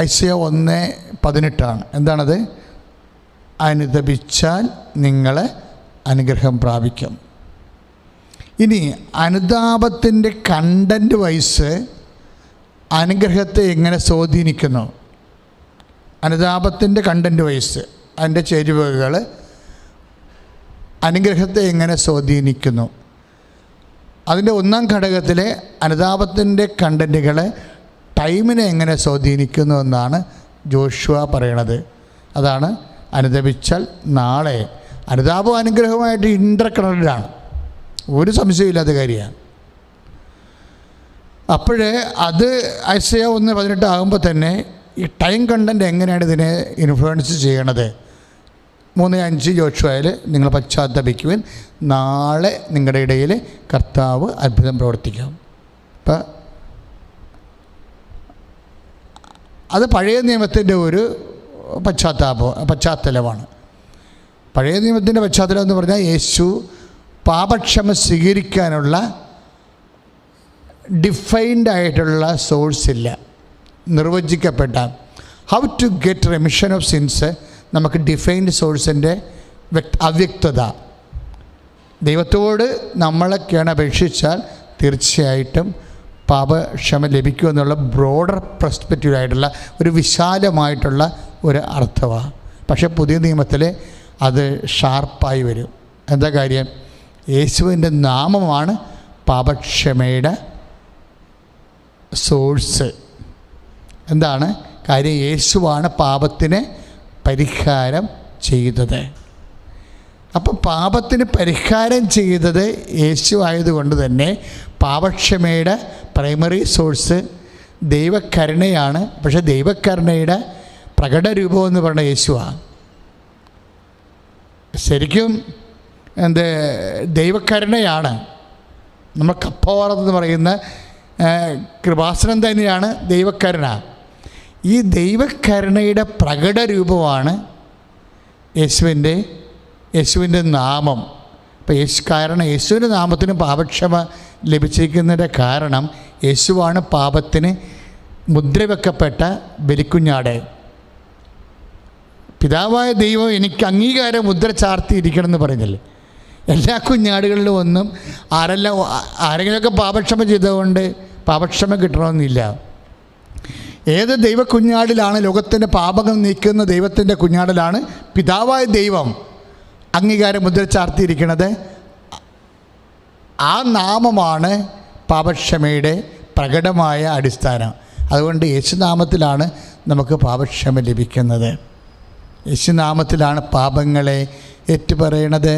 ഐസയ 1:18 എന്താണത്? അനുതപിച്ചാൽ നിങ്ങൾ അനുഗ്രഹം പ്രാപിക്കും. ഇനി അനുതാപത്തിൻ്റെ കണ്ടൻറ്റ് വൈസ് അനുഗ്രഹത്തെ എങ്ങനെ സ്വാധീനിക്കുന്നു? അനുതാപത്തിൻ്റെ കണ്ടൻറ്റ് വൈസ് അതിൻ്റെ ചേരുവകൾ അനുഗ്രഹത്തെ എങ്ങനെ സ്വാധീനിക്കുന്നു? അതിൻ്റെ ഒന്നാം ഘടകത്തിലെ അനുതാപത്തിൻ്റെ കണ്ടൻറ്റുകൾ ടൈമിനെ എങ്ങനെ സ്വാധീനിക്കുന്നു എന്നാണ് ജോഷുവ പറയണത്. അതാണ് അനുതപിച്ചാൽ നാളെ. അനുതാപം അനുഗ്രഹമായിട്ട് ഇൻ്റർ കണക്റ്റഡാണ്, ഒരു സംശയമില്ലാത്ത കാര്യമാണ്. അപ്പോഴേ അത് ഐസയ 1:18 ആകുമ്പോൾ തന്നെ ഈ ടൈം കണ്ടൻറ്റ് എങ്ങനെയാണ് ഇതിനെ ഇൻഫ്ലുവൻസ് ചെയ്യണത്? 3:5 ജോഷുവയിൽ നിങ്ങൾ പശ്ചാത്തപിക്കുവാൻ, നാളെ നിങ്ങളുടെ ഇടയിൽ കർത്താവ് അത്ഭുതം പ്രവർത്തിക്കും. ഇപ്പം അത് പഴയ നിയമത്തിൻ്റെ ഒരു പശ്ചാത്തലമാണ്. പഴയ നിയമത്തിൻ്റെ പശ്ചാത്തലം എന്ന് പറഞ്ഞാൽ യേശു പാപക്ഷമ സ്വീകരിക്കാനുള്ള ഡിഫൈൻഡ് ആയിട്ടുള്ള സോഴ്സ് ഇല്ല, നിർവചിക്കപ്പെട്ട how to get remission of sins നമുക്ക് ഡിഫൈൻഡ് സോഴ്സിൻ്റെ അവ്യക്തത. ദൈവത്തോട് നമ്മളൊക്കെയാണ് അപേക്ഷിച്ചാൽ തീർച്ചയായിട്ടും പാപക്ഷമ ലഭിക്കുമെന്നുള്ള ബ്രോഡർ പെർസ്പെക്റ്റീവായിട്ടുള്ള ഒരു വിശാലമായിട്ടുള്ള ഒരു അർത്ഥമാണ്. പക്ഷേ പുതിയ നിയമത്തിൽ അത് ഷാർപ്പായി വരും. എന്താ കാര്യം? യേശുവിൻ്റെ നാമമാണ് പാപക്ഷമയുടെ സോഴ്സ്. എന്താണ് കാര്യം? യേശുവാണ് പാപത്തിന് പരിഹാരം ചെയ്തത്. അപ്പോൾ പാപത്തിന് പരിഹാരം ചെയ്തത് യേശു ആയതുകൊണ്ട് തന്നെ പാപക്ഷമയുടെ പ്രൈമറി സോഴ്സ് ദൈവകരുണയാണ്. പക്ഷേ ദൈവകരുണയുടെ പ്രകടരൂപം എന്ന് പറയുന്നത് യേശുവാണ്. ശരിക്കും ദൈവകരുണയാണ്. നമ്മൾ കപ്പോറെന്ന് പറയുന്ന കൃപാസനം തന്നെയാണ് ദൈവകരുണ. ഈ ദൈവകരുണയുടെ പ്രകടരൂപമാണ് യേശുവിൻ്റെ നാമം. അപ്പോൾ യേശുവിൻ്റെ നാമത്തിന് പാപക്ഷമ ലഭിച്ചിരിക്കുന്നതിൻ്റെ കാരണം യേശുവാണ് പാപത്തിന് മുദ്രവെക്കപ്പെട്ട ബലിക്കുഞ്ഞാട്. പിതാവായ ദൈവം എനിക്ക് അംഗീകാര മുദ്ര ചാർത്തിയിരിക്കണമെന്ന് പറഞ്ഞില്ലേ? എല്ലാ കുഞ്ഞാടുകളിലും ഒന്നും ആരെങ്കിലുമൊക്കെ പാപക്ഷമ ചെയ്തുകൊണ്ട് പാപക്ഷമ കിട്ടണമെന്നില്ല. ഏത് ദൈവക്കുഞ്ഞാടിലാണ് ലോകത്തിൻ്റെ പാപങ്ങൾ നീക്കുന്ന ദൈവത്തിൻ്റെ കുഞ്ഞാടിലാണ് പിതാവായ ദൈവം അംഗീകാര മുദ്ര ചാർത്തിയിരിക്കുന്നത്. ആ നാമമാണ് പാപക്ഷമയുടെ പ്രകടമായ അടിസ്ഥാനം. അതുകൊണ്ട് യേശുനാമത്തിലാണ് നമുക്ക് പാപക്ഷമ ലഭിക്കുന്നത്. യേശുനാമത്തിലാണ് പാപങ്ങളെ ഏറ്റുപറയണത്.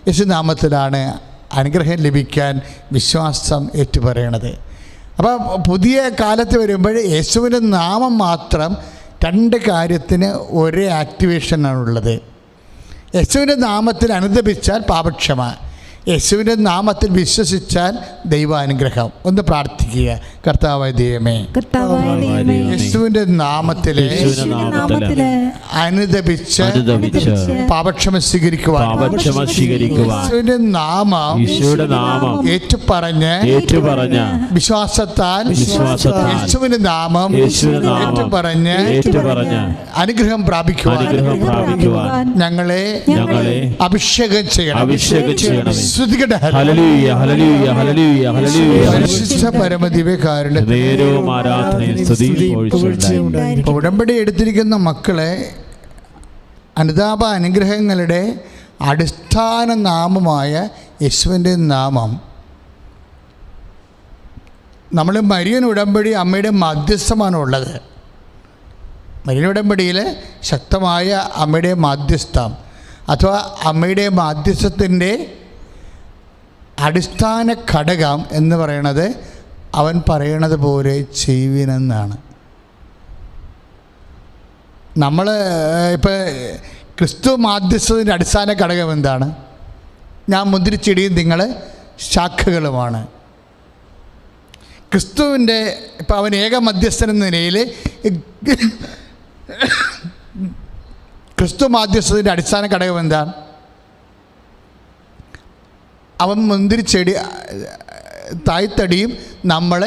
യേശുനാമത്തിലാണ് അനുഗ്രഹം ലഭിക്കാൻ വിശ്വാസം ഏറ്റുപറയണത്. അപ്പോൾ പുതിയ കാലത്ത് വരുമ്പോൾ യേശുവിൻ്റെ നാമം മാത്രം രണ്ട് കാര്യത്തിന് ഒരേ ആക്ടിവേഷനാണുള്ളത്. യേശുവിൻ്റെ നാമത്തിൽ അനുദപിച്ചാൽ പാപക്ഷമ, യേശുവിൻ്റെ നാമത്തിൽ വിശ്വസിച്ചാൽ ദൈവാനുഗ്രഹം. ഒന്ന് പ്രാർത്ഥിക്കുക. കർത്താവായ ദൈവമേ, യേശുവിൻ്റെ നാമത്തിൽ അനുദപിച്ച് പാപക്ഷമ സ്വീകരിക്കുവാൻ യേശുവിൻ്റെ നാമം ഏറ്റുപറഞ്ഞ് വിശ്വാസത്താൽ യേശുവിൻ്റെ നാമം ഏറ്റുപറഞ്ഞ് അനുഗ്രഹം പ്രാപിക്കുവാൻ ഞങ്ങളെ അഭിഷേകം ചെയ്യണം. ഉടമ്പടി എടുത്തിരിക്കുന്ന മക്കളെ അനുതാപ അനുഗ്രഹങ്ങളുടെ അടിസ്ഥാന നാമമായ യേശുവിൻ്റെ നാമം നമ്മൾ മരിയൻ ഉടമ്പടി അമ്മയുടെ മധ്യസ്ഥമാണ് ഉള്ളത്. മരിയൻ ഉടമ്പടിയിൽ ശക്തമായ അമ്മയുടെ മാധ്യസ്ഥം അഥവാ അമ്മയുടെ മാധ്യസ്ഥത്തിൻ്റെ അടിസ്ഥാന ഘടകം എന്ന് പറയുന്നത് അവൻ പറയണത് പോലെ ചെയ്യുവിനെന്നാണ്. നമ്മൾ ഇപ്പോൾ ക്രിസ്തു മാധ്യസ്ഥത്തിൻ്റെ അടിസ്ഥാന ഘടകം എന്താണ്? ഞാൻ മുന്തിരിച്ചെടിയും നിങ്ങൾ ശാഖകളുമാണ്. ക്രിസ്തുവിൻ്റെ ഇപ്പം അവൻ ഏക മധ്യസ്ഥൻ എന്ന നിലയിൽ ക്രിസ്തു മാധ്യസ്ഥത്തിൻ്റെ അടിസ്ഥാന ഘടകം എന്താണ്? അവൻ മുന്തിരിച്ചെടി തായ്തടിയും നമ്മൾ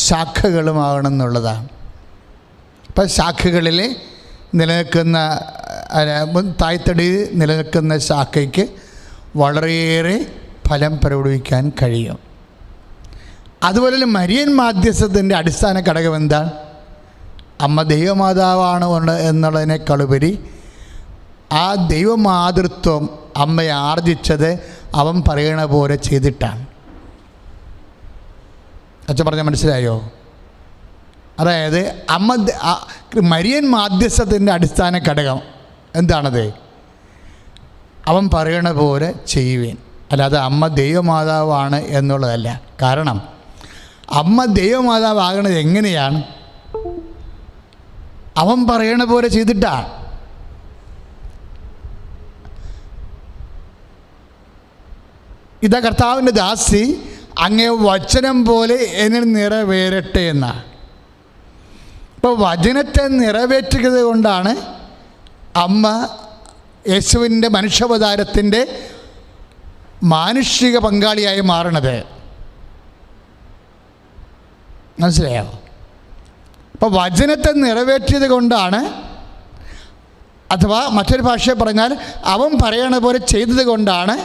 ശാഖകളുമാകണം എന്നുള്ളതാണ്. ഇപ്പം ശാഖകളിൽ നിലനിൽക്കുന്ന തായ്തടി നിലനിൽക്കുന്ന ശാഖയ്ക്ക് വളരെയേറെ ഫലം പ്രകടിപ്പിക്കാൻ കഴിയും. അതുപോലെ മരിയൻ മാധ്യസ്ഥത്തിൻ്റെ അടിസ്ഥാന ഘടകം എന്താണ്? അമ്മ ദൈവമാതാവാണ് എന്നുള്ളതിനേക്കാളുപരി ആ ദൈവമാതൃത്വം അമ്മയെ ആർജിച്ചത് അവൻ പറയണ പോലെ ചെയ്തിട്ടാണ്. അച്ഛൻ പറഞ്ഞാൽ മനസ്സിലായോ? അതായത് മരിയൻ മാധ്യസ്ഥത്തിൻ്റെ അടിസ്ഥാന ഘടകം എന്താണത്? അവൻ പറയണ പോലെ ചെയ്യുവേൻ. അല്ലാതെ അമ്മ ദൈവമാതാവാണ് എന്നുള്ളതല്ല. കാരണം അമ്മ ദൈവമാതാവാകണത് എങ്ങനെയാണ്? അവൻ പറയണ പോലെ ചെയ്തിട്ടാണ്. ഇതാ കർത്താവിൻ്റെ ദാസി, അങ്ങേ വചനം പോലെ എന്നിൽ നിറവേറട്ടെ എന്നാണ്. ഇപ്പോൾ വചനത്തെ നിറവേറ്റുന്നത് കൊണ്ടാണ് അമ്മ യേശുവിൻ്റെ മനുഷ്യാവതാരത്തിൻ്റെ മാനുഷിക പങ്കാളിയായി മാറണത്. മനസ്സിലായോ? അപ്പോൾ വചനത്തെ നിറവേറ്റിയത് കൊണ്ടാണ്, അഥവാ മറ്റൊരു ഭാഷയിൽ പറഞ്ഞാൽ അവൻ പറയണ പോലെ ചെയ്തത് കൊണ്ടാണ്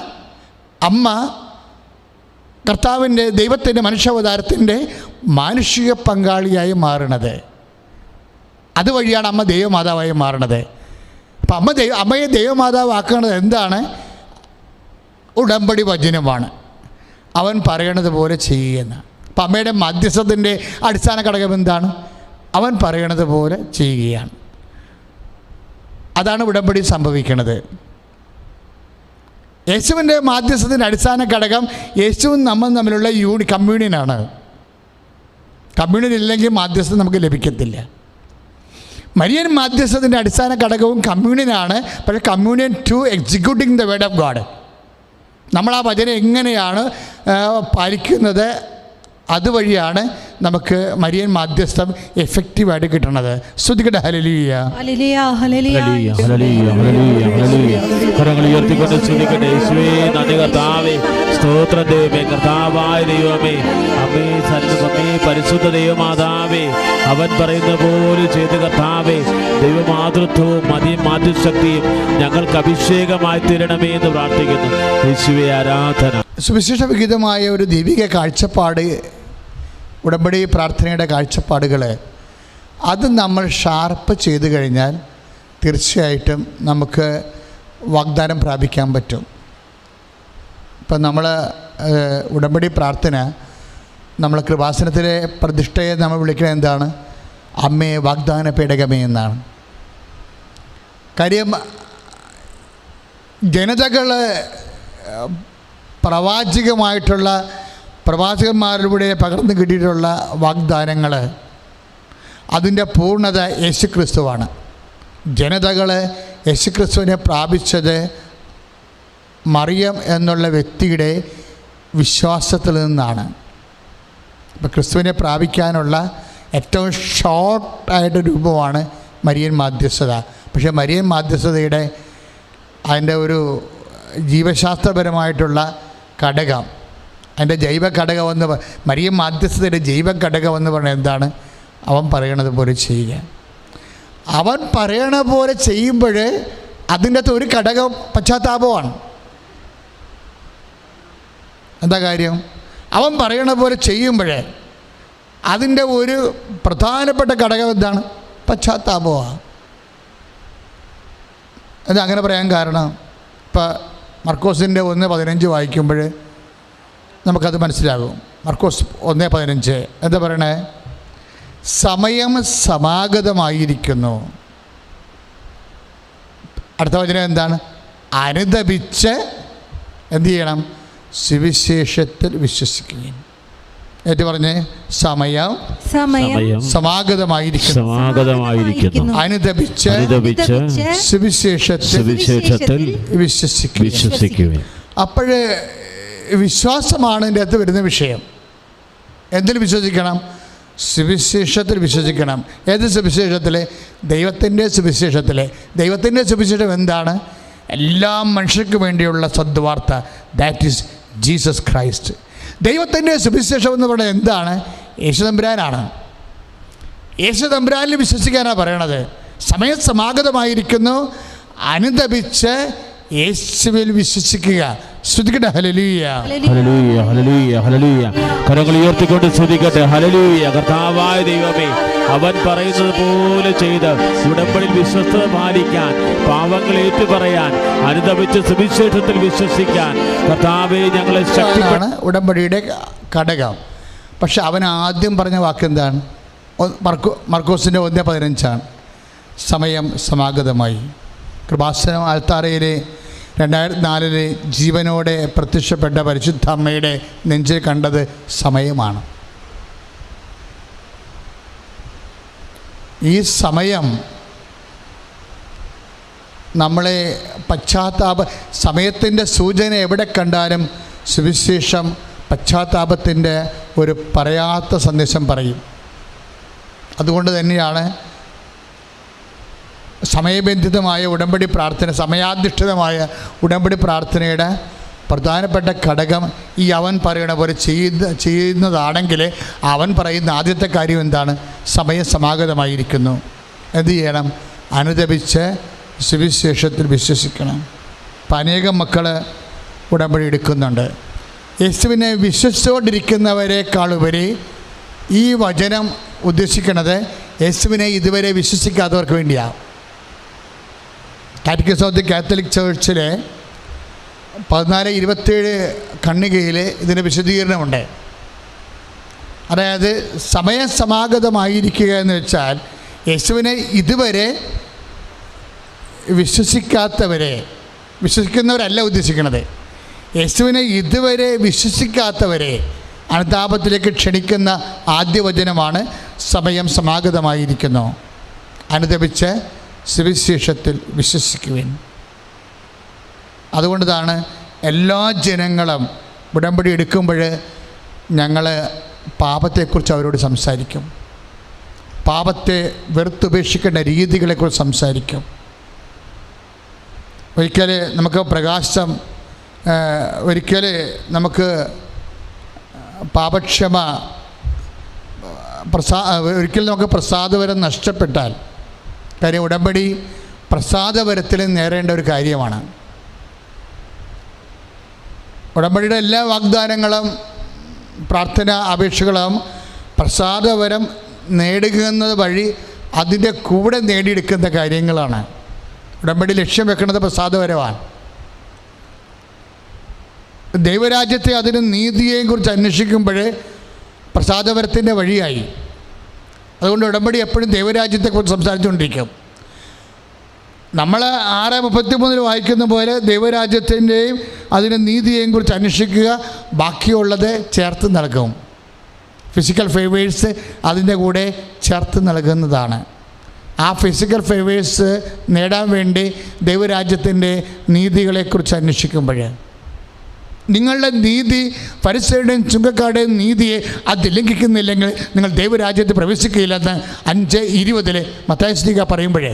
അമ്മ കർത്താവിൻ്റെ ദൈവത്തിൻ്റെ മനുഷ്യാവതാരത്തിൻ്റെ മാനുഷിക പങ്കാളിയായി മാറണത്. അതുവഴിയാണ് അമ്മ ദൈവമാതാവായി മാറണത്. അപ്പം അമ്മയെ ദൈവമാതാവാക്കുന്നത് എന്താണ്? ഉടമ്പടി വചനമാണ്. അവൻ പറയണത് പോലെ ചെയ്യുന്ന. അപ്പം അമ്മയുടെ മധ്യസ്ഥത്തിൻ്റെ അടിസ്ഥാന ഘടകം എന്താണ്? അവൻ പറയണത് പോലെ ചെയ്യുകയാണ്. അതാണ് ഉടമ്പടി സംഭവിക്കുന്നത്. യേശുവിൻ്റെ മാധ്യസ്ഥത്തിൻ്റെ അടിസ്ഥാന ഘടകം യേശുവും നമ്മൾ തമ്മിലുള്ള കമ്മ്യൂണിയനാണ്. കമ്മ്യൂണിയൻ ഇല്ലെങ്കിൽ മാധ്യസ്ഥം നമുക്ക് ലഭിക്കത്തില്ല. മരിയൻ മാധ്യസ്ഥത്തിൻ്റെ അടിസ്ഥാന ഘടകവും കമ്മ്യൂണിയനാണ്. പക്ഷേ communion to executing the word of God. നമ്മൾ ആ വചനം എങ്ങനെയാണ് പാലിക്കുന്നത്, അതുവഴിയാണ് നമുക്ക് മരിയൻ മാധ്യസ്ഥം എഫക്റ്റീവായിട്ട് കിട്ടുന്നത്. സ്തുതിക്കട്ടെ. ഹല്ലേലൂയ, ഹല്ലേലൂയ, ഹല്ലേലൂയ, ഹല്ലേലൂയ, ഹല്ലേലൂയ. കരങ്ങൾ ഉയർത്തിക്കൊണ്ട് സ്തുതിക്കട്ടെ. യേശുവേ നന്ദി കർത്താവേ, സ്തോത്രം ദൈവമേ, കർത്താവായ ദൈവമേ, അമ്മേ സന്നദ്ധമേ, പരിശുദ്ധ ദൈവമാതാവേ, അവൻ പറയുന്ന പോലെ ചെയ്ത് കർത്താവേ, ദൈവമാതൃത്വവും മാധ്യശക്തിയും ഞങ്ങൾക്ക് അഭിഷേകമായി തീരണമേ എന്ന് പ്രാർത്ഥിക്കുന്നു. യേശുവേ ആരാധന. സുവിശേഷ വിഹിതമായ ഒരു ദൈവിക കാഴ്ചപ്പാട്, ഉടമ്പടി പ്രാർത്ഥനയുടെ കാഴ്ചപ്പാടുകൾ, അത് നമ്മൾ ഷാർപ്പ് ചെയ്ത് കഴിഞ്ഞാൽ തീർച്ചയായിട്ടും നമുക്ക് വാഗ്ദാനം പ്രാപിക്കാൻ പറ്റും. ഇപ്പം നമ്മൾ ഉടമ്പടി പ്രാർത്ഥന, നമ്മൾ കൃപാസനത്തിലെ പ്രതിഷ്ഠയെ നമ്മൾ വിളിക്കുന്നത് എന്താണ്? അമ്മയെ വാഗ്ദാന പേടകമേ എന്നാണ്. കാര്യം ജനതകൾ പ്രവാചകന്മാരിലൂടെ പകർന്നു കിട്ടിയിട്ടുള്ള വാഗ്ദാനങ്ങൾ, അതിൻ്റെ പൂർണ്ണത യേശുക്രിസ്തുവാണ്. ജനതകൾ യേശുക്രിസ്തുവിനെ പ്രാപിച്ചത് മറിയം എന്നുള്ള വ്യക്തിയുടെ വിശ്വാസത്തിൽ നിന്നാണ്. ഇപ്പോൾ ക്രിസ്തുവിനെ പ്രാപിക്കാനുള്ള ഏറ്റവും ഷോർട്ടായിട്ട് രൂപമാണ് മരിയൻ മാധ്യസ്ഥത. പക്ഷേ മരിയൻ മാധ്യസ്ഥതയുടെ അതിൻ്റെ ഒരു ജീവശാസ്ത്രപരമായിട്ടുള്ള ഘടകം, അതിൻ്റെ ജൈവ ഘടകമെന്ന് മരിയൻ മാധ്യസ്ഥതയുടെ ജൈവ ഘടകമെന്ന് പറഞ്ഞാൽ എന്താണ്? അവൻ പറയണത് പോലെ ചെയ്യുക. അവൻ പറയണ പോലെ ചെയ്യുമ്പോൾ അതിൻ്റെ അകത്ത് ഒരു ഘടകം പശ്ചാത്താപമാണ്. എന്താ കാര്യം? അവൻ പറയണ പോലെ ചെയ്യുമ്പോൾ അതിൻ്റെ ഒരു പ്രധാനപ്പെട്ട ഘടകം എന്താണ്? പശ്ചാത്താപമാണ്. എന്താ അങ്ങനെ പറയാൻ കാരണം? ഇപ്പം മർക്കോസിൻ്റെ 1:15 വായിക്കുമ്പോൾ നമുക്കത് മനസ്സിലാകും. മർക്കോസ് 1:15 എന്താ പറയണേ? സമയം സമാഗതമായിരിക്കുന്നു. അടുത്ത വചനം എന്താണ്? അനുദപിച്ച് എന്തു ചെയ്യണം? സുവിശേഷത്തിൽ വിശ്വസിക്കുകയും. ഏറ്റു പറഞ്ഞേ, സമയം സമാഗതമായിരിക്കുന്നു. അനുദപിച്ച് സുവിശേഷത്തിൽ വിശ്വസിക്കുകയും. അപ്പോഴേ വിശ്വാസമാണ് ഇതിൻ്റെ അകത്ത് വരുന്ന വിഷയം. എന്തിൽ വിശ്വസിക്കണം? സുവിശേഷത്തിൽ വിശ്വസിക്കണം. ഏത് സുവിശേഷത്തിൽ? ദൈവത്തിൻ്റെ സുവിശേഷത്തിൽ. ദൈവത്തിൻ്റെ സുവിശേഷം എന്താണ്? എല്ലാ മനുഷ്യർക്കും വേണ്ടിയുള്ള സദ്വാർത്ത. That is Jesus Christ. ദൈവത്തിൻ്റെ സുവിശേഷം എന്ന് പറയുന്നത് എന്താണ്? യേശു തമ്പുരാനാണ്. യേശു തമ്പുരാനിൽ വിശ്വസിക്കാനാണ് പറയണത്. സമയം സമാഗതമായിരിക്കുന്നു, അനുദപിച്ച് യേശുവിൽ വിശ്വസിക്കുക. ശ്രുതിക്കട്ടെ ഹല്ലേലൂയ, ഹല്ലേലൂയ, ഹല്ലേലൂയ, ഹല്ലേലൂയ. കരങ്ങൾ ഉയർത്തിക്കൊണ്ട് സ്തുതിക്കട്ടെ. ഹല്ലേലൂയ. കർത്താവായ ദൈവമേ, അവൻ പറയുന്നത് പോലെ ചെയ്ത് ഉടമ്പടിയിൽ വിശ്വസ്തത പാലിക്കാൻ, പാവങ്ങൾ ഏറ്റുപറയാൻ, അനുദപിച്ച് സുവിശേഷത്തിൽ വിശ്വസിക്കാൻ കർത്താവേ ഞങ്ങളെ ശക്തിയാണ് ഉടമ്പടിയുടെ ഘടകം. പക്ഷെ അവൻ ആദ്യം പറഞ്ഞ വാക്ക് എന്താണ്? മർക്കോസിൻ്റെ 1:15 സമയം സമാഗതമായി. കൃപാസനം ആൽത്താരയിലെ 2004 ജീവനോടെ പ്രത്യക്ഷപ്പെട്ട പരിശുദ്ധ അമ്മയുടെ നെഞ്ചിൽ കണ്ടത് സമയമാണ്. ഈ സമയം നമ്മളെ സമയത്തിൻ്റെ സൂചന എവിടെ കണ്ടാലും സുവിശേഷം പശ്ചാത്താപത്തിൻ്റെ ഒരു പറയാത്ത സന്ദേശം പറയും. അതുകൊണ്ട് തന്നെയാണ് സമയബന്ധിതമായ ഉടമ്പടി പ്രാർത്ഥന, സമയാധിഷ്ഠിതമായ ഉടമ്പടി പ്രാർത്ഥനയുടെ പ്രധാനപ്പെട്ട ഘടകം ഈ അവൻ പറയണ പോലെ ചെയ്യുന്നതാണെങ്കിൽ അവൻ പറയുന്ന ആദ്യത്തെ കാര്യം എന്താണ്? സമയം സമാഗതമായിരിക്കുന്നു. എന്ത് ചെയ്യണം? അനുദപിച്ച് സുവിശേഷത്തിൽ വിശ്വസിക്കണം. അപ്പം അനേകം മക്കൾ ഉടമ്പടി എടുക്കുന്നുണ്ട്. യേശുവിനെ വിശ്വസിച്ചുകൊണ്ടിരിക്കുന്നവരെക്കാളുപരി ഈ വചനം ഉദ്ദേശിക്കുന്നത് യേശുവിനെ ഇതുവരെ വിശ്വസിക്കാത്തവർക്ക് വേണ്ടിയാണ്. കാറ്റക്കിസം ഓഫ് ദി കാത്തലിക് ചർച്ചിലെ 1427 ഖണ്ഡികയിൽ ഇതിന് വിശദീകരണമുണ്ട്. അതായത് സമയം സമാഗതമായിരിക്കുക എന്ന് വെച്ചാൽ യേശുവിനെ ഇതുവരെ വിശ്വസിക്കുന്നവരല്ല ഉദ്ദേശിക്കുന്നത്. യേശുവിനെ ഇതുവരെ വിശ്വസിക്കാത്തവരെ അനുതാപത്തിലേക്ക് ക്ഷണിക്കുന്ന ആദ്യ വചനമാണ് സമയം സമാഗതമായിരിക്കുന്നു, അനുദപിച്ച് സുവിശേഷത്തിൽ വിശ്വസിക്കുവിൻ. അതുകൊണ്ടാണ് എല്ലാ ജനങ്ങളും ഉടമ്പടി എടുക്കുമ്പോൾ ഞങ്ങൾ പാപത്തെക്കുറിച്ച് അവരോട് സംസാരിക്കും, പാപത്തെ വെറുത്തുപേക്ഷിക്കേണ്ട രീതികളെക്കുറിച്ച് സംസാരിക്കും. ഒരിക്കൽ നമുക്ക് പ്രകാശം, ഒരിക്കൽ നമുക്ക് പാപക്ഷമ, ഒരിക്കൽ നമുക്ക് പ്രസാദവരം നഷ്ടപ്പെട്ടാൽ, കാര്യം ഉടമ്പടി പ്രസാദവരത്തിൽ നേരേണ്ട ഒരു കാര്യമാണ്. ഉടമ്പടിയുടെ എല്ലാ വാഗ്ദാനങ്ങളും പ്രാർത്ഥന അപേക്ഷകളും പ്രസാദവരം നേടുന്നത് വഴി അതിൻ്റെ കൂടെ നേടിയെടുക്കുന്ന കാര്യങ്ങളാണ്. ഉടമ്പടി ലക്ഷ്യം വെക്കുന്നത് പ്രസാദവരമാണ്. ദൈവരാജ്യത്തെ അതിന് നീതിയെയും കുറിച്ച് അന്വേഷിക്കുമ്പോൾ പ്രസാദവരത്തിൻ്റെ വഴിയായി. അതുകൊണ്ട് ഉടമ്പടി എപ്പോഴും ദൈവരാജ്യത്തെക്കുറിച്ച് സംസാരിച്ചുകൊണ്ടിരിക്കും. നമ്മൾ 6:33 വായിക്കുന്ന പോലെ ദൈവരാജ്യത്തിൻ്റെയും അതിൻ്റെ നീതിയെയും കുറിച്ച് അന്വേഷിക്കുക, ബാക്കിയുള്ളത് ചേർത്ത് നൽകും. ഫിസിക്കൽ ഫേവേഴ്സ് അതിൻ്റെ കൂടെ ചേർത്ത് നൽകുന്നതാണ്. ആ ഫിസിക്കൽ ഫേവേഴ്സ് നേടാൻ വേണ്ടി ദൈവരാജ്യത്തിൻ്റെ നീതികളെക്കുറിച്ച് അന്വേഷിക്കുമ്പോൾ നിങ്ങളുടെ നീതി ഫരിസയരുടെയും ചുങ്കക്കാരുടെയും നീതിയെ അത് ലംഘിക്കുന്നില്ലെങ്കിൽ നിങ്ങൾ ദൈവരാജ്യത്ത് പ്രവേശിക്കുകയില്ലെന്ന് 5:20 മത്തായി ശ്ലീഹ പറയുമ്പോഴേ,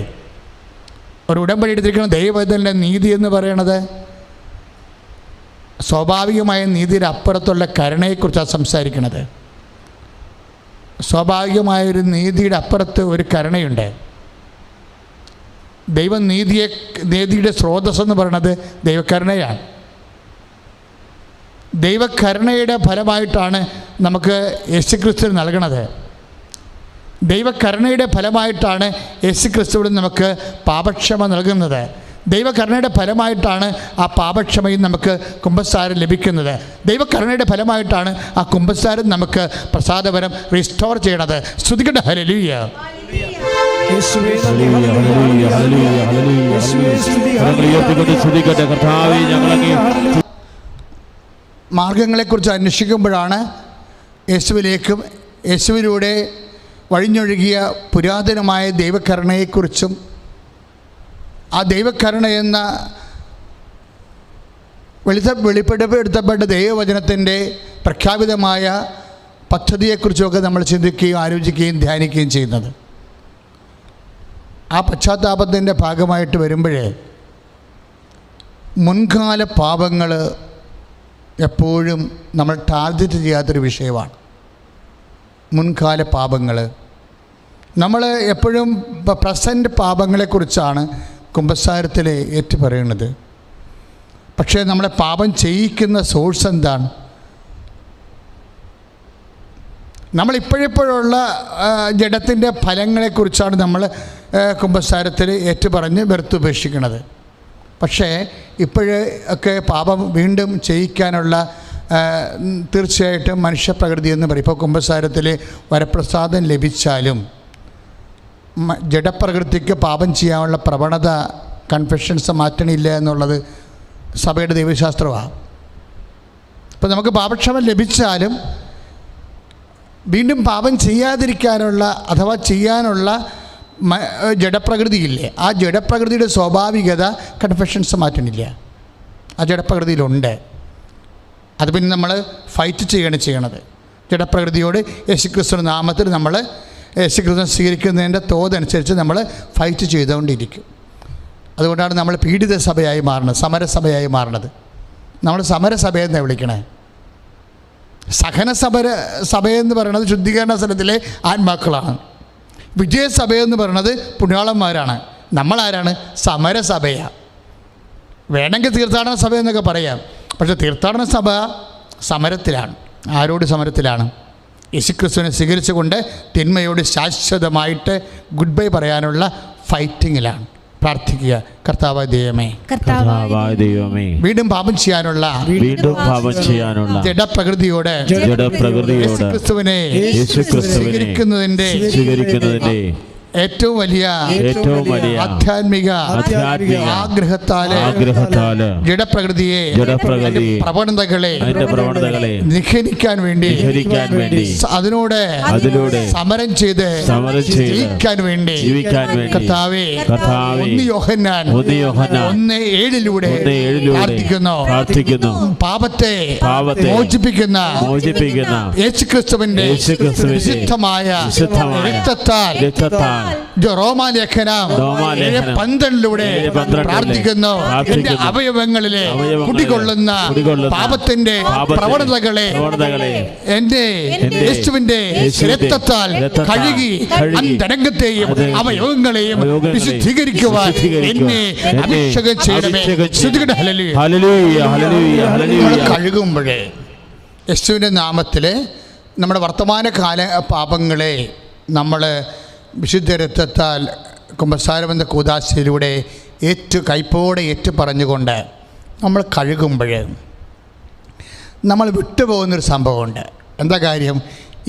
ഒരു ഉടമ്പടി എടുത്തിരിക്കുന്ന ദൈവത്തിൻ്റെ നീതി എന്ന് പറയണത് സ്വാഭാവികമായ നീതിയുടെ അപ്പുറത്തുള്ള കരുണയെക്കുറിച്ചാണ് സംസാരിക്കുന്നത്. സ്വാഭാവികമായൊരു നീതിയുടെ അപ്പുറത്ത് ഒരു കരുണയുണ്ട്. നീതിയുടെ സ്രോതസ്സെന്ന് പറയുന്നത് ദൈവകരുണയാണ്. ദൈവകരുണയുടെ ഫലമായിട്ടാണ് നമുക്ക് യേശുക്രിസ്തു നൽകണത്. ദൈവകരുണയുടെ ഫലമായിട്ടാണ് യേശുക്രിസ്തുവിന് നമുക്ക് പാപക്ഷമ നൽകുന്നത്. ദൈവകരുണയുടെ ഫലമായിട്ടാണ് ആ പാപക്ഷമയും നമുക്ക് കുമ്പസാരം ലഭിക്കുന്നത്. ദൈവകരുണയുടെ ഫലമായിട്ടാണ് ആ കുമ്പസാരം നമുക്ക് പ്രസാദപരം റിസ്റ്റോർ ചെയ്യണത്. സ്തുതിക്കട്ടെ ഹല്ലേലൂയ. മാർഗങ്ങളെക്കുറിച്ച് അന്വേഷിക്കുമ്പോഴാണ് യേശുവിലേക്കും യേശുവിലൂടെ വഴിഞ്ഞൊഴുകിയ പുരാതനമായ ദൈവകരുണയെക്കുറിച്ചും ആ ദൈവകരുണ എന്ന വെളിപ്പെടുത്തപ്പെട്ട ദൈവവചനത്തിൻ്റെ പ്രഖ്യാപിതമായ പദ്ധതിയെക്കുറിച്ചൊക്കെ നമ്മൾ ചിന്തിക്കുകയും ആലോചിക്കുകയും ധ്യാനിക്കുകയും ചെയ്യുന്നത്. ആ പശ്ചാത്താപത്തിൻ്റെ ഭാഗമായിട്ട് വരുമ്പോഴേ മുൻകാല പാപങ്ങൾ എപ്പോഴും നമ്മൾ ടാർഗറ്റ് ചെയ്യാത്തൊരു വിഷയമാണ്. മുൻകാല പാപങ്ങൾ നമ്മൾ എപ്പോഴും പ്രസൻറ്റ് പാപങ്ങളെക്കുറിച്ചാണ് കുമ്പസാരത്തിൽ ഏറ്റു പറയുന്നത്. പക്ഷേ നമ്മളെ പാപം ചെയ്യിക്കുന്ന സോഴ്സ് എന്താണ്? നമ്മളിപ്പോഴിപ്പോഴുള്ള ജഡത്തിൻ്റെ ഫലങ്ങളെക്കുറിച്ചാണ് നമ്മൾ കുമ്പസാരത്തിൽ ഏറ്റുപറഞ്ഞ് വെറുത്തുപേക്ഷിക്കുന്നത്. പക്ഷേ ഇപ്പോഴൊക്കെ പാപം വീണ്ടും ചെയ്യിക്കാനുള്ള തീർച്ചയായിട്ടും മനുഷ്യപ്രകൃതി എന്ന് പറയും. ഇപ്പോൾ കുമ്പസാരത്തിൽ വരപ്രസാദം ലഭിച്ചാലും ജഡപ്രകൃതിക്ക് പാപം ചെയ്യാനുള്ള പ്രവണത കൺഫെഷൻസ് മാറ്റണില്ല എന്നുള്ളത് സഭയുടെ ദൈവശാസ്ത്രമാണ്. ഇപ്പോൾ നമുക്ക് പാപക്ഷമം ലഭിച്ചാലും വീണ്ടും പാപം ചെയ്യാതിരിക്കാനുള്ള അഥവാ ചെയ്യാനുള്ള ജഡപ്രകൃതിയില്ലേ, ആ ജഡപ്രകൃതിയുടെ സ്വാഭാവികത കൺഫെഷൻസ് മാറ്റണില്ല. ആ ജഡപ്രകൃതിയിലുണ്ട്. അത് പിന്നെ നമ്മൾ ഫൈറ്റ് ചെയ്യണത്. ജഡപ്രകൃതിയോട് യേശുക്രിസ്തു നാമത്തിൽ നമ്മൾ യേശുക്രിസ്തു സ്വീകരിക്കുന്നതിൻ്റെ തോതനുസരിച്ച് നമ്മൾ ഫൈറ്റ് ചെയ്തുകൊണ്ടിരിക്കും. അതുകൊണ്ടാണ് നമ്മൾ പീഡിത സഭയായി മാറുന്നത്, സമരസഭയായി മാറുന്നത്. നമ്മൾ സമരസഭയെന്ന് വിളിക്കണേ. സഭയെന്ന് പറയുന്നത് ശുദ്ധീകരണ സ്ഥലത്തിലെ ആത്മാക്കളാണ്. വിജയസഭയെന്ന് പറയുന്നത് പുണ്യാളന്മാരാണ്. നമ്മളാരാണ്? സമരസഭയാണ്. വേണമെങ്കിൽ തീർത്ഥാടന സഭ എന്നൊക്കെ പറയാം. പക്ഷേ തീർത്ഥാടന സഭ സമരത്തിലാണ്. ആരോട് സമരത്തിലാണ്? യേശുക്രിസ്തുവിനെ സ്വീകരിച്ചുകൊണ്ട് തിന്മയോട് ശാശ്വതമായിട്ട് ഗുഡ് ബൈ പറയാനുള്ള ഫൈറ്റിങ്ങിലാണ്. പ്രാർത്ഥിക്കുക, കർത്താവായ ദൈവമേ, വീണ്ടും പാപം ചെയ്യാനുള്ള ജഡപ്രകൃതിയോട് യേശുക്രിസ്തുവിനെ സ്വീകരിക്കുന്നതിന്റെ ഏറ്റവും വലിയ ആധ്യാത്മിക ആഗ്രഹത്താല് ജഡപ്രകൃതിയെ പ്രവണതകളെ നിഖേദിക്കാൻ വേണ്ടി അതിനോട് സമരം ചെയ്ത് ജയിക്കാൻ വേണ്ടി കർത്താവേ 1 യോഹന്നാൻ 1:7 പ്രാർത്ഥിക്കുന്നു. പാപത്തെ മോചിപ്പിക്കുന്ന യേശുക്രിസ്തുവിന്റെ വിശുദ്ധമായ രക്തത്താൽ റോമാലേഖനം 7:12 പ്രാർത്ഥിക്കുന്നു. എന്റെ അവയവങ്ങളിലെ കുടികൊള്ളുന്ന പാപത്തിന്റെ പ്രവണതകളെ എന്റെ യേശുവിന്റെ രക്തത്താൽ കഴുകി അന്തരംഗത്തെയും അവയവങ്ങളെയും വിശുദ്ധീകരിക്കുവാൻ എന്നെ അഭിഷേകം ചെയ്യണമേ. കഴുകുമ്പോഴേ യേശുവിന്റെ നാമത്തിൽ നമ്മുടെ വർത്തമാനകാല പാപങ്ങളെ നമ്മൾ വിശുദ്ധ രക്തത്താൽ കുമ്പസാരമെന്ന കൂദാശയിലൂടെ കൈപ്പോടെ പറഞ്ഞുകൊണ്ട് നമ്മൾ കഴുകുമ്പോൾ നമ്മൾ വിട്ടുപോകുന്നൊരു സംഭവമുണ്ട്. എന്താ കാര്യം?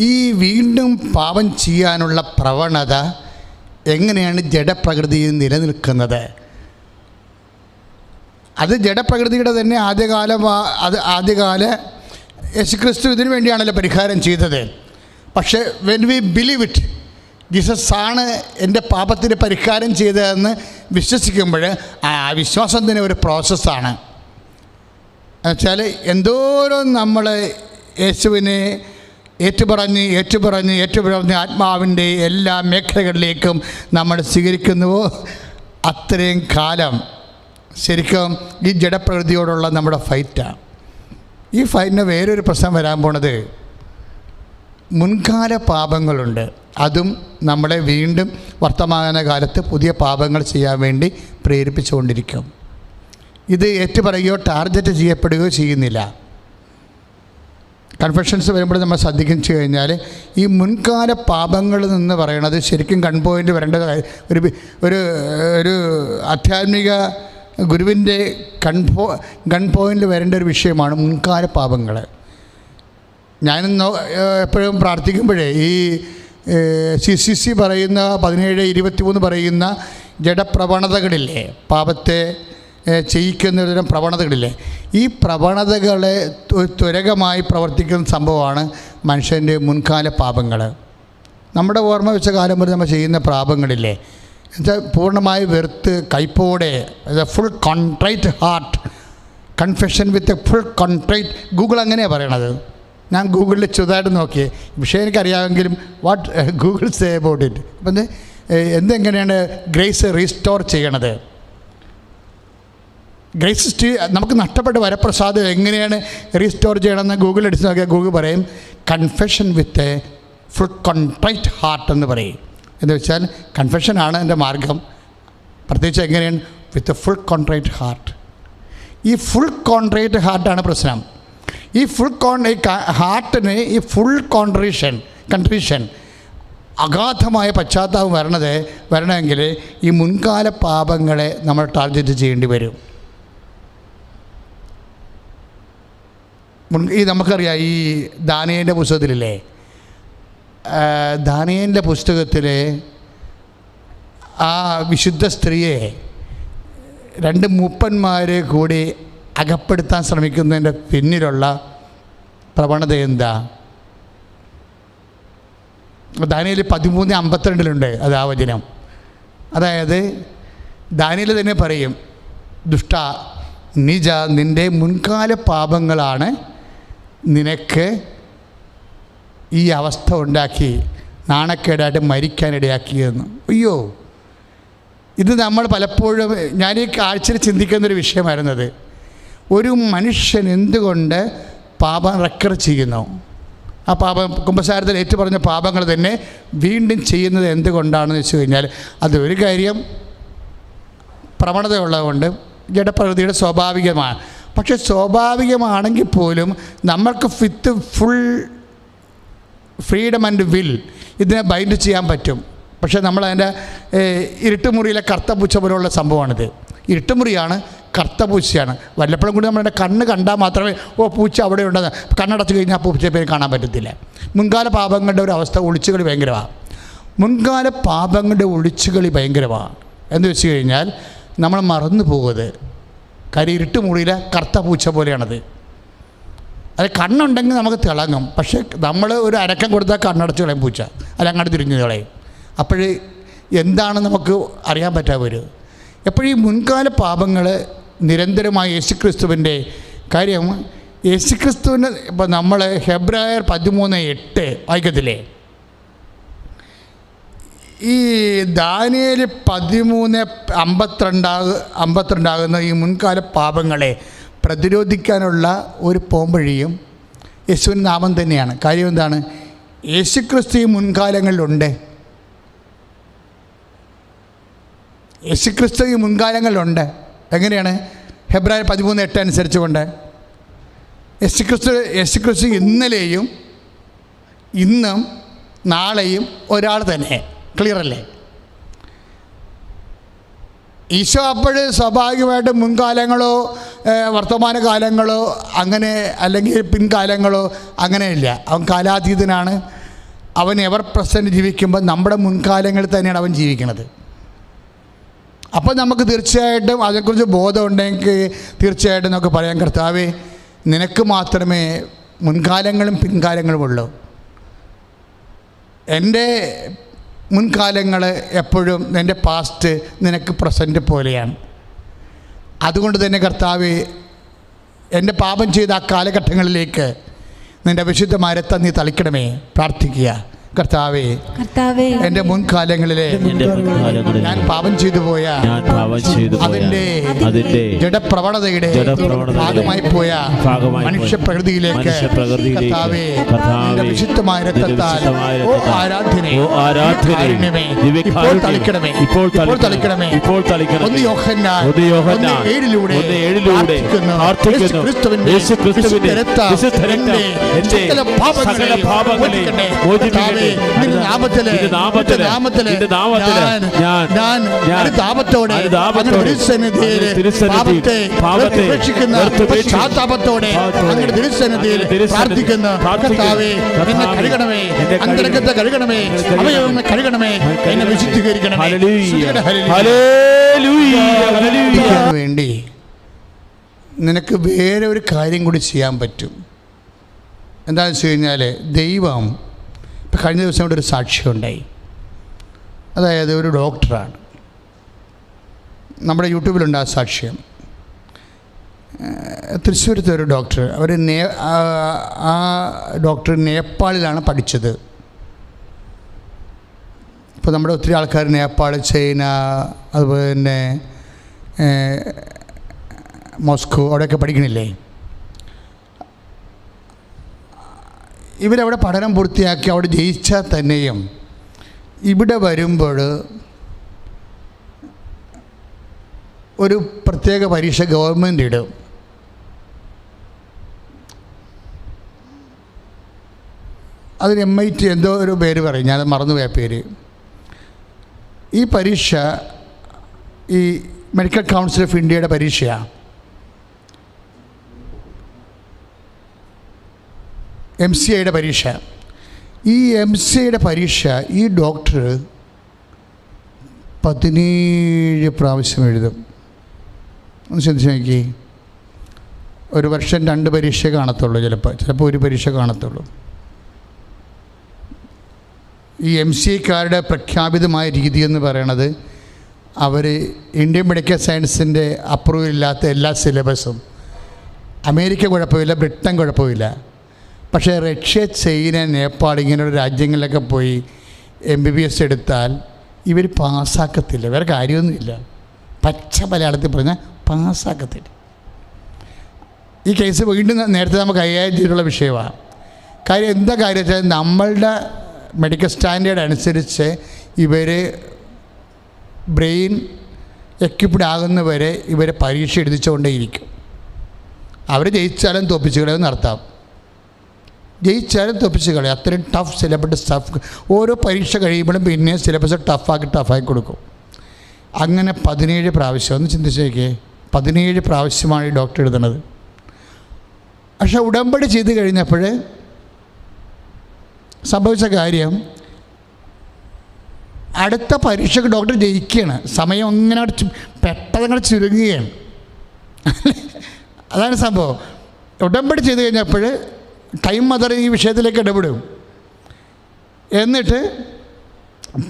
ഈ വീണ്ടും പാപം ചെയ്യാനുള്ള പ്രവണത എങ്ങനെയാണ് ജഡപ്രകൃതിയിൽ നിലനിൽക്കുന്നത്? അത് ജഡപ്രകൃതിയുടെ തന്നെ ആദ്യകാല യേശുക്രിസ്തു ഇതിനു വേണ്ടിയാണല്ലോ പരിഹാരം ചെയ്തത്. പക്ഷേ when we believe it, Jesus ആണ് എൻ്റെ പാപത്തിന് പരിഹാരം ചെയ്തതെന്ന് വിശ്വസിക്കുമ്പോൾ ആ വിശ്വാസം തന്നെ ഒരു പ്രോസസ്സാണ്. എന്നുവെച്ചാൽ എന്തോരം നമ്മൾ യേശുവിനെ ഏറ്റുപറഞ്ഞ് ആത്മാവിൻ്റെ എല്ലാ മേഖലകളിലേക്കും നമ്മൾ സ്വീകരിക്കുന്നുവോ അത്രയും കാലം ശരിക്കും ഈ ജഡപ്രകൃതിയോടുള്ള നമ്മുടെ ഫൈറ്റാണ്. ഈ ഫൈറ്റിന് വേറൊരു പ്രശ്നം വരാൻ പോണത് മുൻകാല പാപങ്ങളുണ്ട്. അതും നമ്മളെ വീണ്ടും വർത്തമാനകാലത്ത് പുതിയ പാപങ്ങൾ ചെയ്യാൻ വേണ്ടി പ്രേരിപ്പിച്ചുകൊണ്ടിരിക്കും. ഇത് ഏറ്റുപറയുകയോ ടാർഗറ്റ് ചെയ്യപ്പെടുകയോ ചെയ്യുന്നില്ല. കൺഫെഷൻസ് വരുമ്പോൾ നമ്മൾ ശ്രദ്ധിച്ചു കഴിഞ്ഞാൽ ഈ മുൻകാല പാപങ്ങൾ എന്ന് പറയുന്നത് ശരിക്കും ഗൺ പോയിൻ്റ് വരേണ്ട ഒരു ആധ്യാത്മിക ഗുരുവിൻ്റെ ഗൺ പോയിൻ്റ് വരേണ്ട ഒരു വിഷയമാണ് മുൻകാല പാപങ്ങൾ. ഞാനിന്ന് എപ്പോഴും പ്രാർത്ഥിക്കുമ്പോഴേ ഈ CCC പറയുന്ന 17:23 പറയുന്ന ജഡപ്രവണതകളില്ലേ, പാപത്തെ ചെയ്യിക്കുന്നൊരു പ്രവണതകളില്ലേ, ഈ പ്രവണതകളെ ത്വരകമായി പ്രവർത്തിക്കുന്ന സംഭവമാണ് മനുഷ്യൻ്റെ മുൻകാല പാപങ്ങൾ. നമ്മുടെ ഓർമ്മ വെച്ച കാലം വരെ നമ്മൾ ചെയ്യുന്ന പാപങ്ങളില്ലേ, എന്നുവെച്ചാൽ പൂർണ്ണമായി വെറുത്ത് കൈപ്പോടെ full contrite heart confession with full contrite. Google അങ്ങനെയാണ് പറയണത്. ഞാൻ ഗൂഗിളിൽ ചെറുതായിട്ട് നോക്കിയേ, വിഷയം എനിക്കറിയാമെങ്കിലും what Google say about it. അപ്പം എന്തെങ്ങനെയാണ് ഗ്രേസ് റീസ്റ്റോർ ചെയ്യണത്? ഗ്രേസ് നമുക്ക് നഷ്ടപ്പെട്ട വരപ്രസാദം എങ്ങനെയാണ് റീസ്റ്റോർ ചെയ്യണമെന്ന് ഗൂഗിൾ അടിച്ച് നോക്കിയാൽ ഗൂഗിൾ പറയും confession with full contrite heart എന്ന് പറയും. എന്ന് വെച്ചാൽ കൺഫെഷനാണ് എൻ്റെ മാർഗം. പ്രത്യേകിച്ച് എങ്ങനെയാണ്? With a full contrite heart. ഈ ഫുൾ കോൺട്രൈറ്റ് ഹാർട്ടാണ് പ്രശ്നം. ഈ ഹാർട്ടിന് ഈ ഫുൾ കൺട്രീഷൻ അഗാധമായ പശ്ചാത്താപം വരണമെങ്കിൽ ഈ മുൻകാല പാപങ്ങളെ നമ്മൾ ടാർഗറ്റ് ചെയ്യേണ്ടി വരും. നമുക്കറിയാം, ഈ ദാനിയേലിൻ്റെ പുസ്തകത്തിലില്ലേ, ദാനിയേലിൻ്റെ പുസ്തകത്തിൽ ആ വിശുദ്ധ സ്ത്രീയെ 2 മൂപ്പന്മാർ കൂടി അകപ്പെടുത്താൻ ശ്രമിക്കുന്നതിൻ്റെ പിന്നിലുള്ള പ്രവണത എന്താ? ദാനിയേൽ 13:52 അത് ആ വചനം. അതായത് ദാനിയേൽ തന്നെ പറയും, ദുഷ്ട നിജ, നിൻ്റെ മുൻകാല പാപങ്ങളാണ് നിനക്ക് ഈ അവസ്ഥ ഉണ്ടാക്കി നാണക്കേടായിട്ട് മരിക്കാനിടയാക്കിയതെന്ന്. അയ്യോ, ഇത് നമ്മൾ പലപ്പോഴും, ഞാൻ ഈ കാഴ്ചയിൽ ചിന്തിക്കുന്നൊരു വിഷയമായിരുന്നത്, ഒരു മനുഷ്യൻ എന്തുകൊണ്ട് പാപം റെക്കർ ചെയ്യുന്നു? ആ പാപം കുമ്പസാരത്തിൽ ഏറ്റു പറഞ്ഞ പാപങ്ങൾ തന്നെ വീണ്ടും ചെയ്യുന്നത് എന്തുകൊണ്ടാണെന്ന് വെച്ച് കഴിഞ്ഞാൽ, അതൊരു കാര്യം പ്രവണതയുള്ളതുകൊണ്ട്, ജഡപ്രകൃതിയുടെ സ്വാഭാവികമാണ്. പക്ഷെ സ്വാഭാവികമാണെങ്കിൽ പോലും നമ്മൾക്ക് ഫുൾ ഫ്രീഡം ആൻഡ് വിൽ ഇതിനെ ബൈൻഡ് ചെയ്യാൻ പറ്റും. പക്ഷേ നമ്മളതിൻ്റെ ഇരുട്ടുമുറിയിലെ കറുത്തപ്പൂച്ച പോലുള്ള സംഭവമാണിത്. ഇരുട്ടുമുറിയാണ്, കറുത്തപ്പൂച്ചയാണ്. വല്ലപ്പോഴും കൂടി നമ്മളുടെ കണ്ണ് കണ്ടാൽ മാത്രമേ പൂച്ച അവിടെ ഉണ്ടെന്ന്, കണ്ണടച്ച് കഴിഞ്ഞാൽ ആ പൂച്ചയെ പേര് കാണാൻ പറ്റത്തില്ല. മുൻകാല പാപങ്ങളുടെ ഒരു അവസ്ഥ, ഒളിച്ചുകളി ഭയങ്കരമാണ്. മുൻകാല പാപങ്ങളുടെ ഒളിച്ചുകളി ഭയങ്കരമാണ് എന്ന് വെച്ച് കഴിഞ്ഞാൽ നമ്മൾ മറന്നു പോകുന്നത്. കാര്യം ഇരുട്ടുമുറിയിലെ കറുത്ത പൂച്ച പോലെയാണത്. അത് കണ്ണുണ്ടെങ്കിൽ നമുക്ക് തിളങ്ങും, പക്ഷേ നമ്മൾ ഒരു അരക്കം കൊടുത്താൽ കണ്ണടച്ച് കളയും പൂച്ച, അല്ല അങ്ങോട്ട് തിരിഞ്ഞു കളയും. അപ്പോഴേ എന്താണ് നമുക്ക് അറിയാൻ പറ്റാതെ വരും. എപ്പോഴും ഈ മുൻകാല പാപങ്ങൾ നിരന്തരമായി യേശുക്രിസ്തുവിൻ്റെ കാര്യം, യേശുക്രിസ്തുവിൻ്റെ ഇപ്പം നമ്മൾ ഹെബ്രായർ 13:8 വായിക്കത്തില്ലേ? ഈ ദാനിയേൽ 13:52 ഈ മുൻകാല പാപങ്ങളെ പ്രതിരോധിക്കാനുള്ള ഒരു പോംവഴിയും യേശുവിൻ്റെ നാമം തന്നെയാണ്. കാര്യം എന്താണ്? യേശുക്രിസ്തു ഈ മുൻകാലങ്ങളിലുണ്ട്. യേശുക്രിസ്തു ഈ മുൻകാലങ്ങളിലുണ്ട്. എങ്ങനെയാണ്? ഹെബ്രായർ 13:8 അനുസരിച്ച് കൊണ്ട് യേശുക്രിസ്തു ഇന്നലെയും ഇന്നും നാളെയും ഒരാൾ തന്നെ. ക്ലിയർ അല്ലേ? ഈശോ അപ്പോൾ സ്വാഭാവികമായിട്ട് മുൻകാലങ്ങളോ വർത്തമാനകാലങ്ങളോ അങ്ങനെ അല്ലെങ്കിൽ പിൻകാലങ്ങളോ അങ്ങനെയില്ല. അവൻ കാലാതീതനാണ്. അവൻ എവർ പ്രസൻറ്റ് ജീവിക്കുമ്പോൾ നമ്മുടെ മുൻകാലങ്ങളിൽ തന്നെയാണ് അവൻ ജീവിക്കുന്നത്. അപ്പോൾ നമുക്ക് തീർച്ചയായിട്ടും അതേക്കുറിച്ച് ബോധമുണ്ടെങ്കിൽ തീർച്ചയായിട്ടും നമുക്ക് പറയാൻ, കർത്താവേ, നിനക്ക് മാത്രമേ മുൻകാലങ്ങളും പിൻകാലങ്ങളും ഉള്ളൂ. എൻ്റെ മുൻകാലങ്ങൾ എപ്പോഴും എൻ്റെ പാസ്റ്റ് നിനക്ക് പ്രസൻറ്റ് പോലെയാണ്. അതുകൊണ്ട് തന്നെ കർത്താവേ, എൻ്റെ പാപം ചെയ്ത ആ കാലഘട്ടങ്ങളിലേക്ക് നിൻ്റെ വിശുദ്ധമായ രക്തം നീ തളിക്കണമേ. പ്രാർത്ഥിക്കുക. കർത്താവേ, എൻ്റെ മുൻകാലങ്ങളിലെ ഞാൻ പാപം ചെയ്തു പോയ അതിൻ്റെ ജഡപ്രവണതയുടെ ഭാഗമായി പോയ മനുഷ്യ പ്രകൃതിയിലേക്ക് കർത്താവേ, നിന്റെ വിശുദ്ധമായ രക്തത്താൽ ആരാധനമേ ഇപ്പോൾ തളിക്കണമേ. ഇപ്പോൾ തളിക്കണമേ. ഒന്ന് യോഹന്നാൻ 1:7 ക്രിസ്തുവിന്റെ രക്തം സകല പാപങ്ങളെ മോചിപ്പിക്കട്ടെ. വേണ്ടി നിനക്ക് വേറെ ഒരു കാര്യം കൂടി ചെയ്യാൻ പറ്റും. എന്താണെന്ന് വെച്ച് കഴിഞ്ഞാൽ, ദൈവം കഴിഞ്ഞ ദിവസം ഇവിടെ ഒരു സാക്ഷ്യമുണ്ടായി. അതായത് ഒരു ഡോക്ടറാണ്, നമ്മുടെ യൂട്യൂബിലുണ്ട് ആ സാക്ഷ്യം. തൃശ്ശൂരത്തെ ഒരു ഡോക്ടർ, ആ ഡോക്ടർ നേപ്പാളിലാണ് പഠിച്ചത്. ഇപ്പോൾ നമ്മുടെ ഒത്തിരി ആൾക്കാർ നേപ്പാൾ, ചൈന, അതുപോലെ തന്നെ മോസ്കോ അവിടെയൊക്കെ പഠിക്കണില്ലേ? ഇവരവിടെ പഠനം പൂർത്തിയാക്കി അവിടെ ജയിച്ചാൽ തന്നെയും ഇവിടെ വരുമ്പോൾ ഒരു പ്രത്യേക പരീക്ഷ ഗവൺമെൻറ് ഇടും. അതിന് MIT എന്തോ ഒരു പേര് പറയും, ഞാൻ മറന്നുപോയ പേര്. ഈ പരീക്ഷ ഈ മെഡിക്കൽ കൗൺസിൽ ഓഫ് ഇന്ത്യയുടെ പരീക്ഷയാണ്. MCIയുടെ പരീക്ഷ. ഈ MCIയുടെ പരീക്ഷ ഈ ഡോക്ടർ 17 പ്രാവശ്യം എഴുതും. ഒന്ന് ചിന്തിച്ച് നോക്കി. ഒരു വർഷം 2 പരീക്ഷ കാണത്തുള്ളൂ, ചിലപ്പോൾ ഒരു പരീക്ഷ കാണത്തുള്ളൂ. ഈ MCIക്കാരുടെ പ്രഖ്യാപിതമായ രീതി എന്ന് പറയണത്, അവർ ഇന്ത്യൻ മെഡിക്കൽ സയൻസിൻ്റെ അപ്രൂവൽ ഇല്ലാത്ത എല്ലാ സിലബസും, അമേരിക്ക കുഴപ്പമില്ല, ബ്രിട്ടൻ കുഴപ്പമില്ല, പക്ഷേ റഷ്യ, ചൈന, നേപ്പാൾ ഇങ്ങനെയുള്ള രാജ്യങ്ങളിലൊക്കെ പോയി MBBS എടുത്താൽ ഇവർ പാസ്സാക്കത്തില്ല. വേറെ കാര്യമൊന്നുമില്ല, പച്ച മലയാളത്തിൽ പറഞ്ഞാൽ പാസ്സാക്കത്തില്ല. ഈ കേസ് വീണ്ടും നേരത്തെ നമുക്ക് കൈകാര്യം ചെയ്തിട്ടുള്ള വിഷയമാണ്. കാര്യം എന്താ കാര്യം വെച്ചാൽ, നമ്മളുടെ മെഡിക്കൽ സ്റ്റാൻഡേർഡ് അനുസരിച്ച് ഇവർ ബ്രെയിൻ എക്യുപ്ഡ് ആകുന്നവരെ ഇവരെ പരീക്ഷ എഴുതിച്ചുകൊണ്ടേയിരിക്കും. അവർ ജയിച്ചാലും തോപ്പിച്ച് കളയും നടത്താം, ജയിച്ചാലും തോപ്പിച്ച് കളയും. അത്രയും ടഫ് സിലബസ് ടഫ്. ഓരോ പരീക്ഷ കഴിയുമ്പോഴും പിന്നെ സിലബസ് ടഫാക്കി കൊടുക്കും. അങ്ങനെ 17 പ്രാവശ്യം. ഒന്ന് ചിന്തിച്ചേക്കേ, 17 പ്രാവശ്യമാണ് ഈ ഡോക്ടർ എഴുതുന്നത്. പക്ഷെ ഉടമ്പടി ചെയ്ത് കഴിഞ്ഞപ്പോൾ സംഭവിച്ച കാര്യം, അടുത്ത പരീക്ഷയ്ക്ക് ഡോക്ടർ ജയിക്കുകയാണ്. സമയം അങ്ങനെ പെട്ടെന്ന് ചുരുങ്ങുകയാണ്. അതാണ് സംഭവം. ഉടമ്പടി ചെയ്ത് കഴിഞ്ഞപ്പോൾ ടൈം മദർ ഈ വിഷയത്തിലേക്ക് ഇടപെടും. എന്നിട്ട്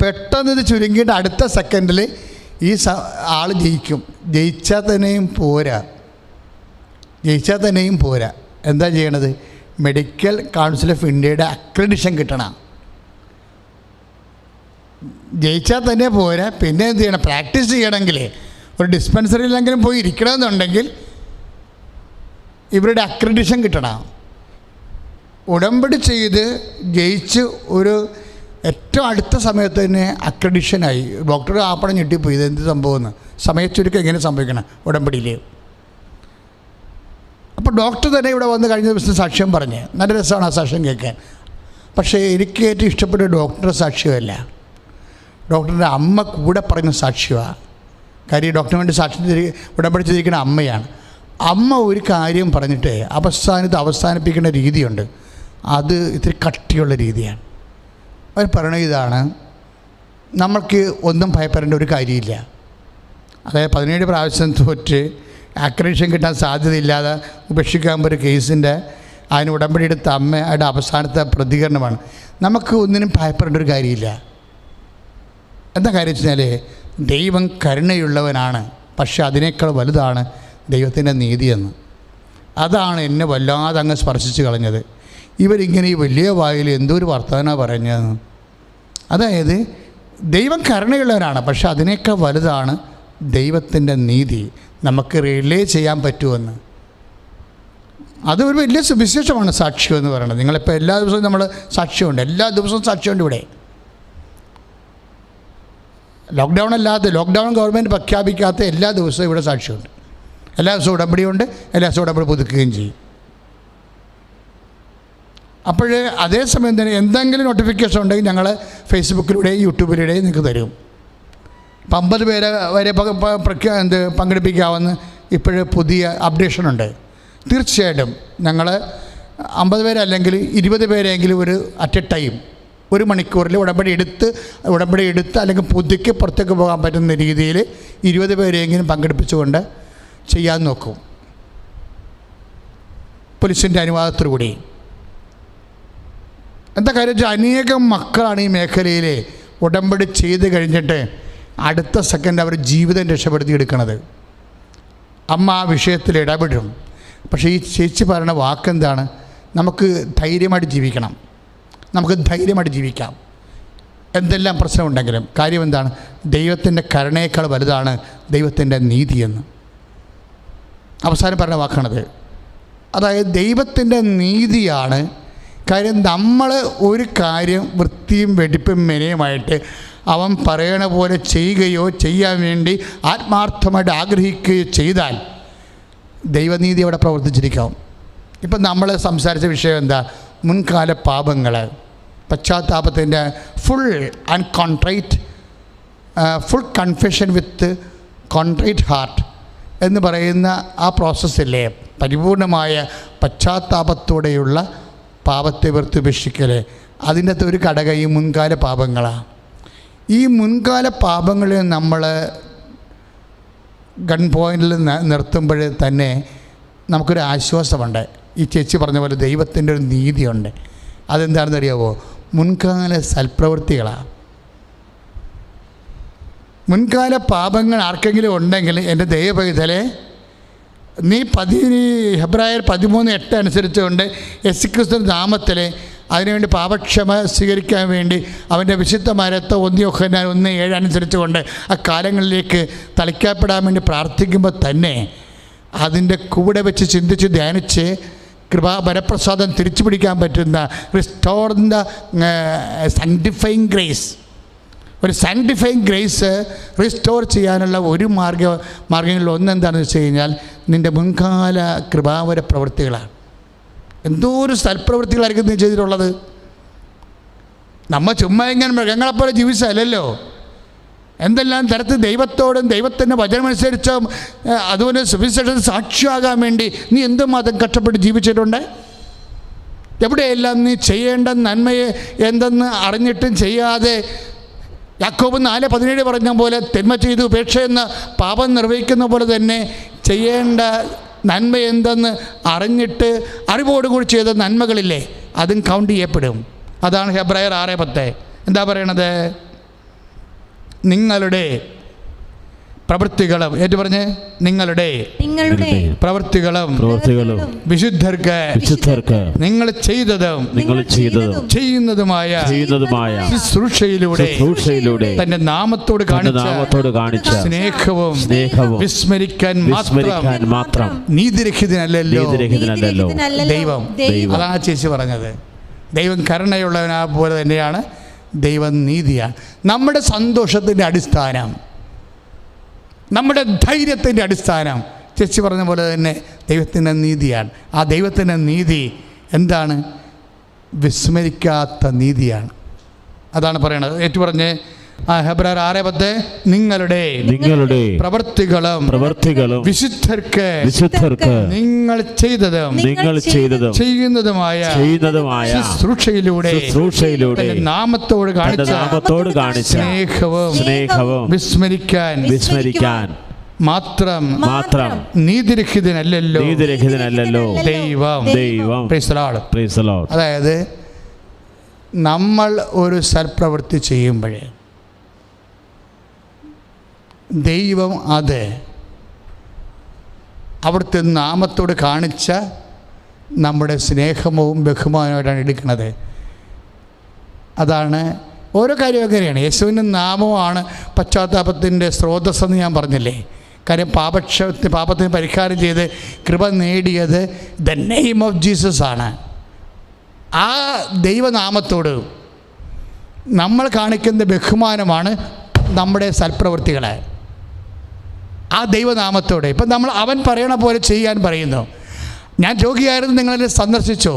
പെട്ടെന്ന് ഇത് ചുരുങ്ങിയിട്ട് അടുത്ത സെക്കൻഡിൽ ഈ ആൾ ജയിക്കും. ജയിച്ചാൽ തന്നെയും പോരാ. എന്താ ചെയ്യണത്? മെഡിക്കൽ കൗൺസിൽ ഓഫ് ഇന്ത്യയുടെ അക്രഡിഷൻ കിട്ടണം. ജയിച്ചാൽ തന്നെ പോരാ, പിന്നെ എന്ത് ചെയ്യണം? പ്രാക്ടീസ് ചെയ്യണമെങ്കിൽ ഒരു ഡിസ്പെൻസറിയിലെങ്കിലും പോയി ഇരിക്കണമെന്നുണ്ടെങ്കിൽ ഇവരുടെ അക്രഡിഷൻ കിട്ടണം. ഉടമ്പടി ചെയ്ത് ജയിച്ച് ഒരു ഏറ്റവും അടുത്ത സമയത്ത് തന്നെ അക്രഡിഷനായി. ഡോക്ടർ ആപ്പണം ഞെട്ടിപ്പോയി, ഇതെന്ത് സംഭവമെന്ന്. സമയച്ചൊരുക്കം എങ്ങനെ സംഭവിക്കണം ഉടമ്പടിയിൽ. അപ്പോൾ ഡോക്ടർ തന്നെ ഇവിടെ വന്ന് കഴിഞ്ഞ ദിവസം സാക്ഷ്യം പറഞ്ഞ്, നല്ല രസമാണ് ആ സാക്ഷ്യം കേൾക്കാൻ. പക്ഷേ എനിക്ക് ഏറ്റവും ഇഷ്ടപ്പെട്ട ഡോക്ടറുടെ സാക്ഷ്യമല്ല, ഡോക്ടറിൻ്റെ അമ്മ കൂടെ പറഞ്ഞ സാക്ഷ്യമാണ്. കാര്യം ഡോക്ടറിന് വേണ്ടി സാക്ഷ്യം ഉടമ്പടി ചെയ്തിരിക്കുന്ന അമ്മയാണ്. അമ്മ ഒരു കാര്യം പറഞ്ഞിട്ട് അവസാനിപ്പിക്കുന്ന രീതിയുണ്ട്. അത് ഇത്തിരി കട്ടിയുള്ള രീതിയാണ്. അവർ പറയുന്നത് ഇതാണ്: നമ്മൾക്ക് ഒന്നും ഭയപ്പെടേണ്ട ഒരു കാര്യമില്ല. അതായത് 17 പ്രാവശ്യം തോറ്റ് അക്രഡിഷൻ കിട്ടാൻ സാധ്യതയില്ലാതെ ഉപേക്ഷിക്കാൻ ഒരു കേസിൻ്റെ അതിന് ഉടമ്പടി എടുത്ത അമ്മയുടെ അവസാനത്തെ പ്രതികരണമാണ്, നമുക്ക് ഒന്നിനും ഭയപ്പെടേണ്ട ഒരു കാര്യമില്ല. എന്താ കാര്യം വെച്ചാൽ, ദൈവം കരുണയുള്ളവനാണ്, പക്ഷെ അതിനേക്കാൾ വലുതാണ് ദൈവത്തിൻ്റെ നീതിയെന്ന്. അതാണ് എന്നെ വല്ലാതെ അങ്ങ് സ്പർശിച്ച് കളഞ്ഞത്. ഇവരിങ്ങനെ ഈ വലിയ വായിൽ എന്തോ ഒരു വർത്തമാനമാണ് പറഞ്ഞതെന്ന്. അതായത് ദൈവം കരുണയുള്ളവനാണ്, പക്ഷെ അതിനേക്കാൾ വലുതാണ് ദൈവത്തിൻ്റെ നീതി. നമുക്ക് റിലേ ചെയ്യാൻ പറ്റുമെന്ന്. അതൊരു വലിയ സുവിശേഷമാണ് സാക്ഷ്യം എന്ന് പറയുന്നത്. നിങ്ങളിപ്പോൾ എല്ലാ ദിവസവും നമ്മൾ സാക്ഷ്യമുണ്ട്, എല്ലാ ദിവസവും സാക്ഷ്യമുണ്ട് ഇവിടെ. ലോക്ക്ഡൗൺ ഗവൺമെൻറ് പ്രഖ്യാപിക്കാത്ത എല്ലാ ദിവസവും ഇവിടെ സാക്ഷ്യമുണ്ട്. എല്ലാ ദിവസവും ഉടമ്പടിയുണ്ട്, എല്ലാ ദിവസവും ഉടമ്പടി പുതുക്കുകയും ചെയ്യും. അപ്പോൾ അതേസമയം തന്നെ എന്തെങ്കിലും നോട്ടിഫിക്കേഷൻ ഉണ്ടെങ്കിൽ ഞങ്ങൾ ഫേസ്ബുക്കിലൂടെയും യൂട്യൂബിലൂടെയും നിങ്ങൾക്ക് തരും. 50 പേരെ വരെ പങ്കെടുപ്പിക്കാമെന്ന് ഇപ്പോഴ് പുതിയ അപ്ഡേഷനുണ്ട്. തീർച്ചയായിട്ടും ഞങ്ങൾ 50 പേരല്ലെങ്കിൽ 20 പേരെങ്കിലും ഒരു അറ്റ് എ ടൈം 1 മണിക്കൂറിൽ ഉടമ്പടി എടുത്ത് അല്ലെങ്കിൽ പുതുക്കി പുറത്തേക്ക് പോകാൻ പറ്റുന്ന രീതിയിൽ 20 പേരെങ്കിലും പങ്കെടുപ്പിച്ചുകൊണ്ട് ചെയ്യാൻ നോക്കും, പോലീസിൻ്റെ അനുവാദത്തോടുകൂടി. എന്താ കാര്യം വെച്ചാൽ, അനേകം മക്കളാണ് ഈ മേഖലയിൽ ഉടമ്പടി ചെയ്ത് കഴിഞ്ഞിട്ട് അടുത്ത സെക്കൻഡ് അവർ ജീവിതം രക്ഷപ്പെടുത്തിയെടുക്കണത്. അമ്മ ആ വിഷയത്തിൽ ഇടപെടും. പക്ഷേ ഈ ചേച്ചി പറയുന്ന വാക്കെന്താണ്? നമുക്ക് ധൈര്യമായിട്ട് ജീവിക്കണം, നമുക്ക് ധൈര്യമായിട്ട് ജീവിക്കാം എന്തെല്ലാം പ്രശ്നമുണ്ടെങ്കിലും. കാര്യം എന്താണ്? ദൈവത്തിൻ്റെ കരുണയേക്കാൾ വലുതാണ് ദൈവത്തിൻ്റെ നീതിയെന്ന് അവസാനം പറഞ്ഞ വാക്കാണത്. അതായത് ദൈവത്തിൻ്റെ നീതിയാണ് കാര്യം നമ്മൾ ഒരു കാര്യം വൃത്തിയും വെടിപ്പും മെനയുമായിട്ട് അവൻ പറയണ പോലെ ചെയ്യുകയോ ചെയ്യാൻ വേണ്ടി ആത്മാർത്ഥമായിട്ട് ആഗ്രഹിക്കുകയോ ചെയ്താൽ ദൈവനീതി അവിടെ പ്രവർത്തിച്ചിരിക്കാം. ഇപ്പം നമ്മൾ സംസാരിച്ച വിഷയം എന്താ? മുൻകാല പാപങ്ങൾ, പശ്ചാത്താപത്തിൻ്റെ full and contrite, full confession with contrite heart എന്ന് പറയുന്ന ആ പ്രോസസ്സില്ലേ, പരിപൂർണമായ പശ്ചാത്താപത്തോടെയുള്ള പാപത്തെ വെറുത്തുപേക്ഷിക്കൽ. അതിൻ്റെ അകത്ത് ഒരു ഘടകം ഈ മുൻകാല പാപങ്ങളാണ്. ഈ മുൻകാല പാപങ്ങളെ നമ്മൾ ഗൺ പോയിന്റിൽ നിർത്തുമ്പോൾ തന്നെ നമുക്കൊരു ആശ്വാസമുണ്ട്. ഈ ചേച്ചി പറഞ്ഞ പോലെ ദൈവത്തിൻ്റെ ഒരു നീതിയുണ്ട്. അതെന്താണെന്ന് അറിയാമോ? മുൻകാല സൽപ്രവൃത്തികളാണ്. മുൻകാല പാപങ്ങൾ ആർക്കെങ്കിലും ഉണ്ടെങ്കിൽ എൻ്റെ ദൈവപൈതലെ, നീ ഹെബ്രായർ 13:8 അനുസരിച്ചുകൊണ്ട് യേശുക്രിസ്തു നാമത്തിൽ അതിനുവേണ്ടി പാപക്ഷമ സ്വീകരിക്കാൻ വേണ്ടി അവൻ്റെ വിശുദ്ധമാരത്തെ 1 യോഹന്നാൻ 1:7 അനുസരിച്ചുകൊണ്ട് ആ കാലങ്ങളിലേക്ക് തളിക്കപ്പെടാൻ വേണ്ടി പ്രാർത്ഥിക്കുമ്പോൾ തന്നെ അതിൻ്റെ കൂടെ വെച്ച് ചിന്തിച്ച് ധ്യാനിച്ച് വരപ്രസാദം തിരിച്ചു പിടിക്കാൻ പറ്റുന്ന റിസ്റ്റോർ ദ സാങ്ക്ടിഫൈങ് ഗ്രേസ്, ഒരു സാങ്ക്ടിഫൈങ് ഗ്രേസ് റിസ്റ്റോർ ചെയ്യാനുള്ള ഒരു മാർഗങ്ങളിൽ ഒന്നെന്താണെന്ന് വെച്ച് കഴിഞ്ഞാൽ നിൻ്റെ മുൻകാല കൃപാവര പ്രവൃത്തികളാണ്. എന്തോ ഒരു സൽപ്രവൃത്തികളായിരിക്കും നീ ചെയ്തിട്ടുള്ളത്. നമ്മൾ ചുമ്മാ ഇങ്ങനെ മൃഗങ്ങളെപ്പോലെ ജീവിച്ചല്ലോ. എന്തെല്ലാം തരത്തിൽ ദൈവത്തോടും ദൈവത്തിൻ്റെ വചനമനുസരിച്ച് അതുപോലെ സുവിശേഷ സാക്ഷിയാകാൻ വേണ്ടി നീ എന്തുമാത്രം കഷ്ടപ്പെട്ട് ജീവിച്ചിട്ടുണ്ട്. എവിടെയെല്ലാം നീ ചെയ്യേണ്ട നന്മയെ എന്തെന്ന് അറിഞ്ഞിട്ടും ചെയ്യാതെ യാക്കോബ് 4:17 പറഞ്ഞ പോലെ തിന്മ ചെയ്ത് ഉപേക്ഷയെന്ന പാപം നിർവഹിക്കുന്ന പോലെ തന്നെ ചെയ്യേണ്ട നന്മ എന്തെന്ന് അറിഞ്ഞിട്ട് അറിവോടുകൂടി ചെയ്ത നന്മകളില്ലേ, അതും കൗണ്ട് ചെയ്യപ്പെടും. അതാണ് ഹെബ്രായർ 6:10 എന്താ പറയണത്? നിങ്ങളുടെ പ്രവൃത്തികളും ഏറ്റു പറഞ്ഞ് നിങ്ങളുടെ പ്രവൃത്തികളും വിശുദ്ധർക്ക് നിങ്ങൾ ചെയ്തതും ചെയ്യുന്നതുമായ ശുശ്രൂഷയിലൂടെ തന്റെ നാമത്തോട് കാണിച്ച സ്നേഹവും വിസ്മരിക്കാൻ മാത്രം നീതിരഹിതനല്ലല്ലോ ദൈവം. അതാണ് ചേച്ചി പറഞ്ഞത്. ദൈവം കരുണയുള്ളവനാ പോലെ തന്നെയാണ് ദൈവം നീതിയാണ്. നമ്മുടെ സന്തോഷത്തിൻ്റെ അടിസ്ഥാനം, നമ്മുടെ ധൈര്യത്തിൻ്റെ അടിസ്ഥാനം ചേച്ചി പറഞ്ഞ പോലെ തന്നെ ദൈവത്തിൻ്റെ നീതിയാണ്. ആ ദൈവത്തിൻ്റെ നീതി എന്താണ്? വിസ്മരിക്കാത്ത നീതിയാണ്. അതാണ് പറയണത്. ഏറ്റു പറഞ്ഞ് ഹെബ്രായർ 6:10 നിങ്ങളുടെ പ്രവൃത്തികളും വിശുദ്ധർക്ക് നിങ്ങൾ ചെയ്തതും ചെയ്യുന്നതുമായ ശുശ്രൂഷയിലൂടെ നാമത്തോട് കാണിച്ച സ്നേഹവും വിസ്മരിക്കാൻ മാത്രം നീതിരഹിതനല്ലല്ലോ ദൈവം. അതായത് നമ്മൾ ഒരു സൽപ്രവൃത്തി ചെയ്യുമ്പോഴേ ദൈവം അത് അവിടുത്തെ നാമത്തോട് കാണിച്ച നമ്മുടെ സ്നേഹവും ബഹുമാനമായിട്ടാണ് എടുക്കുന്നത്. അതാണ് ഓരോ കാര്യവും അങ്ങനെയാണ്. യേശുവിൻ്റെ നാമമാണ് പശ്ചാത്താപത്തിൻ്റെ സ്രോതസ്സെന്ന് ഞാൻ പറഞ്ഞില്ലേ. കാര്യം പാപത്തിന് പരിഹാരം ചെയ്ത് കൃപ നേടിയത് ദ നെയിം ഓഫ് ജീസസ് ആണ്. ആ ദൈവനാമത്തോട് നമ്മൾ കാണിക്കുന്ന ബഹുമാനമാണ് നമ്മുടെ സൽപ്രവൃത്തികൾ. ആ ദൈവനാമത്തോടെ ഇപ്പം നമ്മൾ അവൻ പറയണ പോലെ ചെയ്യാൻ പറയുന്നു. ഞാൻ രോഗിയായിരുന്നു, നിങ്ങളെന്നെ സന്ദർശിച്ചോ.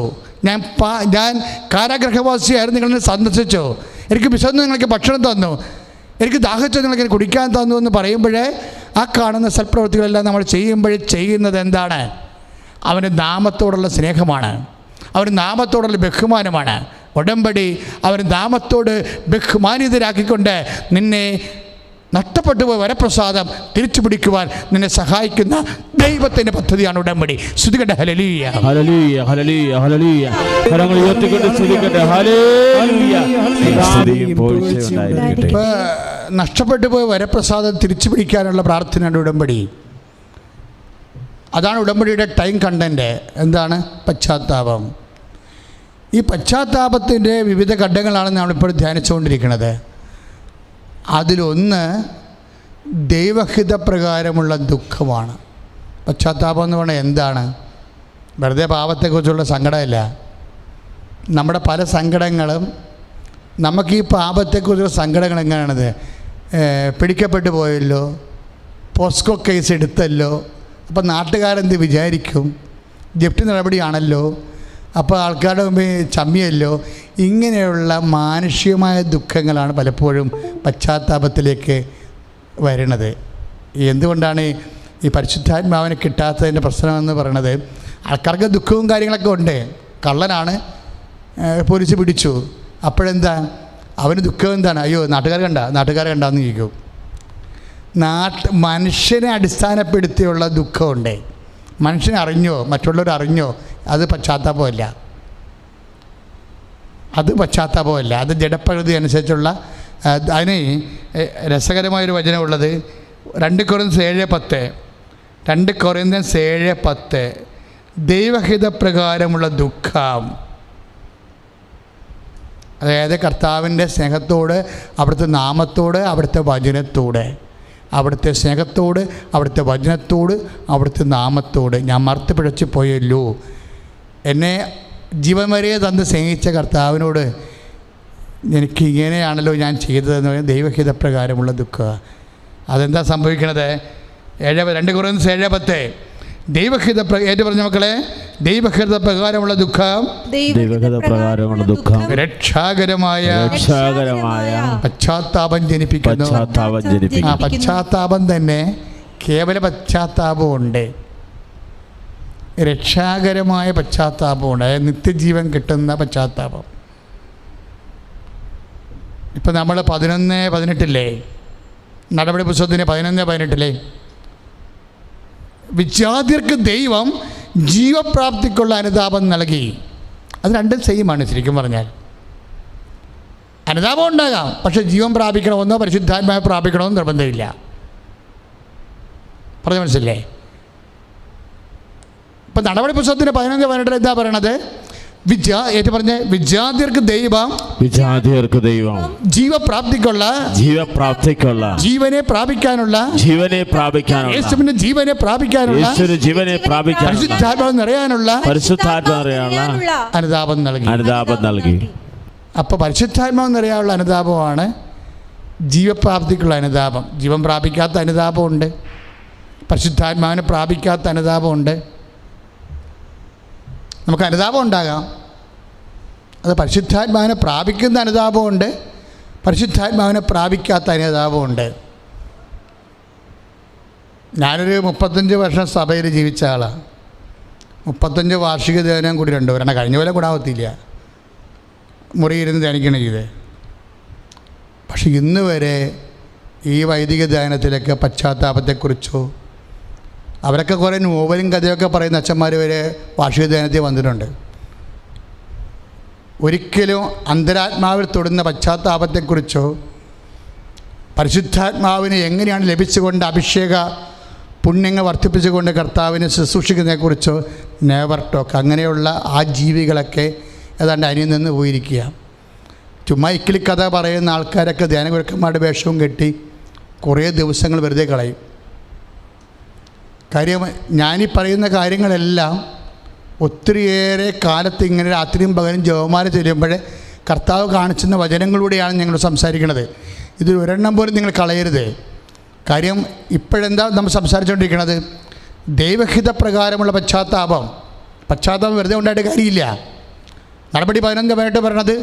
ഞാൻ കാരാഗ്രഹവാസിയായിരുന്നു, നിങ്ങളെന്നെ സന്ദർശിച്ചോ. എനിക്ക് വിശന്നു, നിങ്ങൾക്ക് ഭക്ഷണം തന്നു. എനിക്ക് ദാഹിച്ചു, നിങ്ങൾക്ക് കുടിക്കാൻ തന്നു എന്ന് പറയുമ്പോഴേ ആ കാണുന്ന സൽപ്രവൃത്തികളെല്ലാം നമ്മൾ ചെയ്യുന്നത് എന്താണ്? അവൻ്റെ നാമത്തോടുള്ള സ്നേഹമാണ്, അവൻ്റെ നാമത്തോടുള്ള ബഹുമാനമാണ്. ഉടമ്പടി അവൻ്റെ നാമത്തോട് ബഹുമാനിതരാക്കിക്കൊണ്ട് നിന്നെ നഷ്ടപ്പെട്ടു പോയ വരപ്രസാദം തിരിച്ചു പിടിക്കുവാൻ നിന്നെ സഹായിക്കുന്ന ദൈവത്തിൻ്റെ പദ്ധതിയാണ് ഉടമ്പടി. സ്തുതിക്കട്ടെ, ഹല്ലേലൂയ, ഹല്ലേലൂയ, ഹല്ലേലൂയ, ഹല്ലേലൂയ. കരങ്ങൾ ഉയർത്തിക്കൊണ്ട് സ്തുതിക്കട്ടെ, ഹല്ലേലൂയ. നഷ്ടപ്പെട്ടു പോയ വരപ്രസാദം തിരിച്ചു പിടിക്കാനുള്ള പ്രാർത്ഥനയാണ് ഉടമ്പടി. അതാണ് ഉടമ്പടിയുടെ ടൈം കണ്ടന്റ്. എന്താണ്? പശ്ചാത്താപം. ഈ പശ്ചാത്താപത്തിൻ്റെ വിവിധ ഘട്ടങ്ങളാണ് നമ്മളിപ്പോൾ ധ്യാനിച്ചുകൊണ്ടിരിക്കുന്നത്. അതിലൊന്ന് ദൈവഹിതപ്രകാരമുള്ള ദുഃഖമാണ്. പശ്ചാത്താപം എന്ന് പറഞ്ഞാൽ എന്താണ്? വെറുതെ പാപത്തെക്കുറിച്ചുള്ള സങ്കടമല്ല. നമ്മുടെ പല സങ്കടങ്ങളും, നമുക്ക് ഈ പാപത്തെക്കുറിച്ചുള്ള സങ്കടങ്ങൾ എങ്ങനെയാണത്? പിടിക്കപ്പെട്ടു പോയല്ലോ, പോസ്കോ കേസ് എടുത്തല്ലോ, അപ്പോൾ നാട്ടുകാരെന്ത് വിചാരിക്കും? ജപ്തി നടപടിയാണല്ലോ, അപ്പോൾ ആൾക്കാരുടെ മുമ്പിൽ ചമ്മിയല്ലോ. ഇങ്ങനെയുള്ള മാനുഷികമായ ദുഃഖങ്ങളാണ് പലപ്പോഴും പശ്ചാത്താപത്തിലേക്ക് വരുന്നത്. എന്തുകൊണ്ടാണ് ഈ പരിശുദ്ധാത്മാവിനെ കിട്ടാത്തതിൻ്റെ പ്രശ്നമെന്ന് പറയുന്നത്? ആൾക്കാർക്ക് ദുഃഖവും കാര്യങ്ങളൊക്കെ ഉണ്ട്. കള്ളനാണ്, പോലീസ് പിടിച്ചു, അപ്പോഴെന്താ അവന് ദുഃഖം എന്താണ്? അയ്യോ നാട്ടുകാർ കണ്ടാന്ന് ചോദിക്കും. മനുഷ്യനെ അടിസ്ഥാനപ്പെടുത്തിയുള്ള ദുഃഖമുണ്ട്. മനുഷ്യനെ അറിഞ്ഞോ, മറ്റുള്ളവർ അറിഞ്ഞോ, അത് പശ്ചാത്താപമല്ല. അത് ജഡപ്രകൃതി അനുസരിച്ചുള്ള. അതിന് രസകരമായൊരു വചനമുള്ളത് 2 കൊറിന്ത്യൻസ് 7:10 ദൈവഹിതപ്രകാരമുള്ള ദുഃഖം. അതായത് കർത്താവിൻ്റെ സ്നേഹത്തോട്, അവിടുത്തെ നാമത്തോട്, അവിടുത്തെ വചനത്തോട്, അവിടുത്തെ സ്നേഹത്തോട്, അവിടുത്തെ വചനത്തോട്, അവിടുത്തെ നാമത്തോട് ഞാൻ മറുത്ത് പിഴച്ചു പോയല്ലോ. എന്നെ ജീവൻ വരെ തന്ന് സ്നേഹിച്ച കർത്താവിനോട് എനിക്ക് ഇങ്ങനെയാണല്ലോ ഞാൻ ചെയ്തതെന്ന് പറയുന്നത് ദൈവഹിതപ്രകാരമുള്ള ദുഃഖം. അതെന്താ സംഭവിക്കണത്? 2 കൊറിന്ത്യൻസ് 7:10 ഏറ്റു പറഞ്ഞ മക്കളെ, ദൈവഹിതപ്രകാരമുള്ള ദുഃഖം രക്ഷാകരമായ പശ്ചാത്താപം ജനിപ്പിക്കുന്നു. ആ പശ്ചാത്താപം തന്നെ കേവല പശ്ചാത്താപമുണ്ട്, രക്ഷാകരമായ പശ്ചാത്താപമുണ്ട്, അതായത് നിത്യജീവൻ കിട്ടുന്ന പശ്ചാത്താപം. ഇപ്പം നമ്മൾ 11:18 നടപടി പുസ്തകത്തിന് 11:18 വിജാതിയർക്ക് ദൈവം ജീവപ്രാപ്തിക്കുള്ള അനുതാപം നൽകി. അത് രണ്ടും സെയിമാണ് ശരിക്കും പറഞ്ഞാൽ. അനുതാപം ഉണ്ടാകാം, പക്ഷെ ജീവൻ പ്രാപിക്കണമെന്നോ പരിശുദ്ധാത്മാവ് പ്രാപിക്കണമെന്നോ നിർബന്ധമില്ല. പറഞ്ഞ മനസ്സില്ലേ? ഇപ്പം നടപടി പുസ്തകത്തിന് 11:18 എന്താ പറയണത്? വിജാതിയർക്ക് ദൈവം ജീവപ്രാപ്തിക്കുള്ള ജീവനെ പ്രാപിക്കാനുള്ള യേശുവിന്റെ ജീവനെ പ്രാപിക്കാനുള്ള പരിശുദ്ധാത്മാവ് നിറയാനുള്ള അനുതാപം നൽകി. അപ്പോൾ പരിശുദ്ധാത്മാവ് നിറയാനുള്ള അനുതാപമാണ് ജീവപ്രാപ്തിക്കുള്ള അനുതാപം. ജീവൻ പ്രാപിക്കാത്ത അനുതാപമുണ്ട്, പരിശുദ്ധാത്മാവിനെ പ്രാപിക്കാത്ത അനുതാപമുണ്ട്. നമുക്ക് അനുതാപം ഉണ്ടാകാം, അത് പരിശുദ്ധാത്മാവിനെ പ്രാപിക്കുന്ന അനുതാപമുണ്ട്, പരിശുദ്ധാത്മാവിനെ പ്രാപിക്കാത്ത അനുതാപമുണ്ട്. ഞാനൊരു 35 വർഷം സഭയിൽ ജീവിച്ച ആളാണ്. 35 വാർഷിക ധ്യാനം കൂടി 2 വരണം. കഴിഞ്ഞ പോലെ കൂടാവത്തില്ല, മുറിയിരുന്ന് ധ്യാനിക്കണം ചെയ്ത്. പക്ഷെ ഇന്ന് വരെ ഈ വൈദിക ധ്യാനത്തിലൊക്കെ പശ്ചാത്താപത്തെക്കുറിച്ചോ, അവരൊക്കെ കുറേ നോവലും കഥയൊക്കെ പറയുന്ന അച്ഛന്മാർ വരെ വാർഷിക ധ്യാനത്തിൽ വന്നിട്ടുണ്ട്. ഒരിക്കലും അന്തരാത്മാവിൽ തൊടുന്ന പശ്ചാത്താപത്തെക്കുറിച്ചോ, പരിശുദ്ധാത്മാവിനെ എങ്ങനെയാണ് ലഭിച്ചുകൊണ്ട് അഭിഷേക പുണ്യങ്ങൾ വർദ്ധിപ്പിച്ചുകൊണ്ട് കർത്താവിനെ ശുശ്രൂഷിക്കുന്നതിനെക്കുറിച്ചോ നെവർ ടോക്ക്. അങ്ങനെയുള്ള ആ ജീവികളൊക്കെ ഏതാണ്ട് അന്യം നിന്ന് പോയിരിക്കുക. ചുമ്മാ ഇക്കിളി കഥ പറയുന്ന ആൾക്കാരൊക്കെ ധ്യാനഗുരുക്കന്മാരുടെ വേഷവും കെട്ടി കുറേ ദിവസങ്ങൾ വെറുതെ കളയും. കാര്യം ഞാനീ പറയുന്ന കാര്യങ്ങളെല്ലാം ഒത്തിരിയേറെ കാലത്ത് ഇങ്ങനെ രാത്രിയും പകലും ജപമാല ചെല്ലുമ്പോൾ കർത്താവ് കാണിച്ചുന്ന വചനങ്ങളിലൂടെയാണ് ഞങ്ങൾ സംസാരിക്കുന്നത്. ഇതിൽ ഒരെണ്ണം പോലും നിങ്ങൾ കളയരുത്. കാര്യം ഇപ്പോഴെന്താ നമ്മൾ സംസാരിച്ചുകൊണ്ടിരിക്കുന്നത്? ദൈവഹിതപ്രകാരമുള്ള പശ്ചാത്താപം വെറുതെ ഉണ്ടായിട്ട് കാര്യമില്ല. നടപടി 11:18 പറയണത്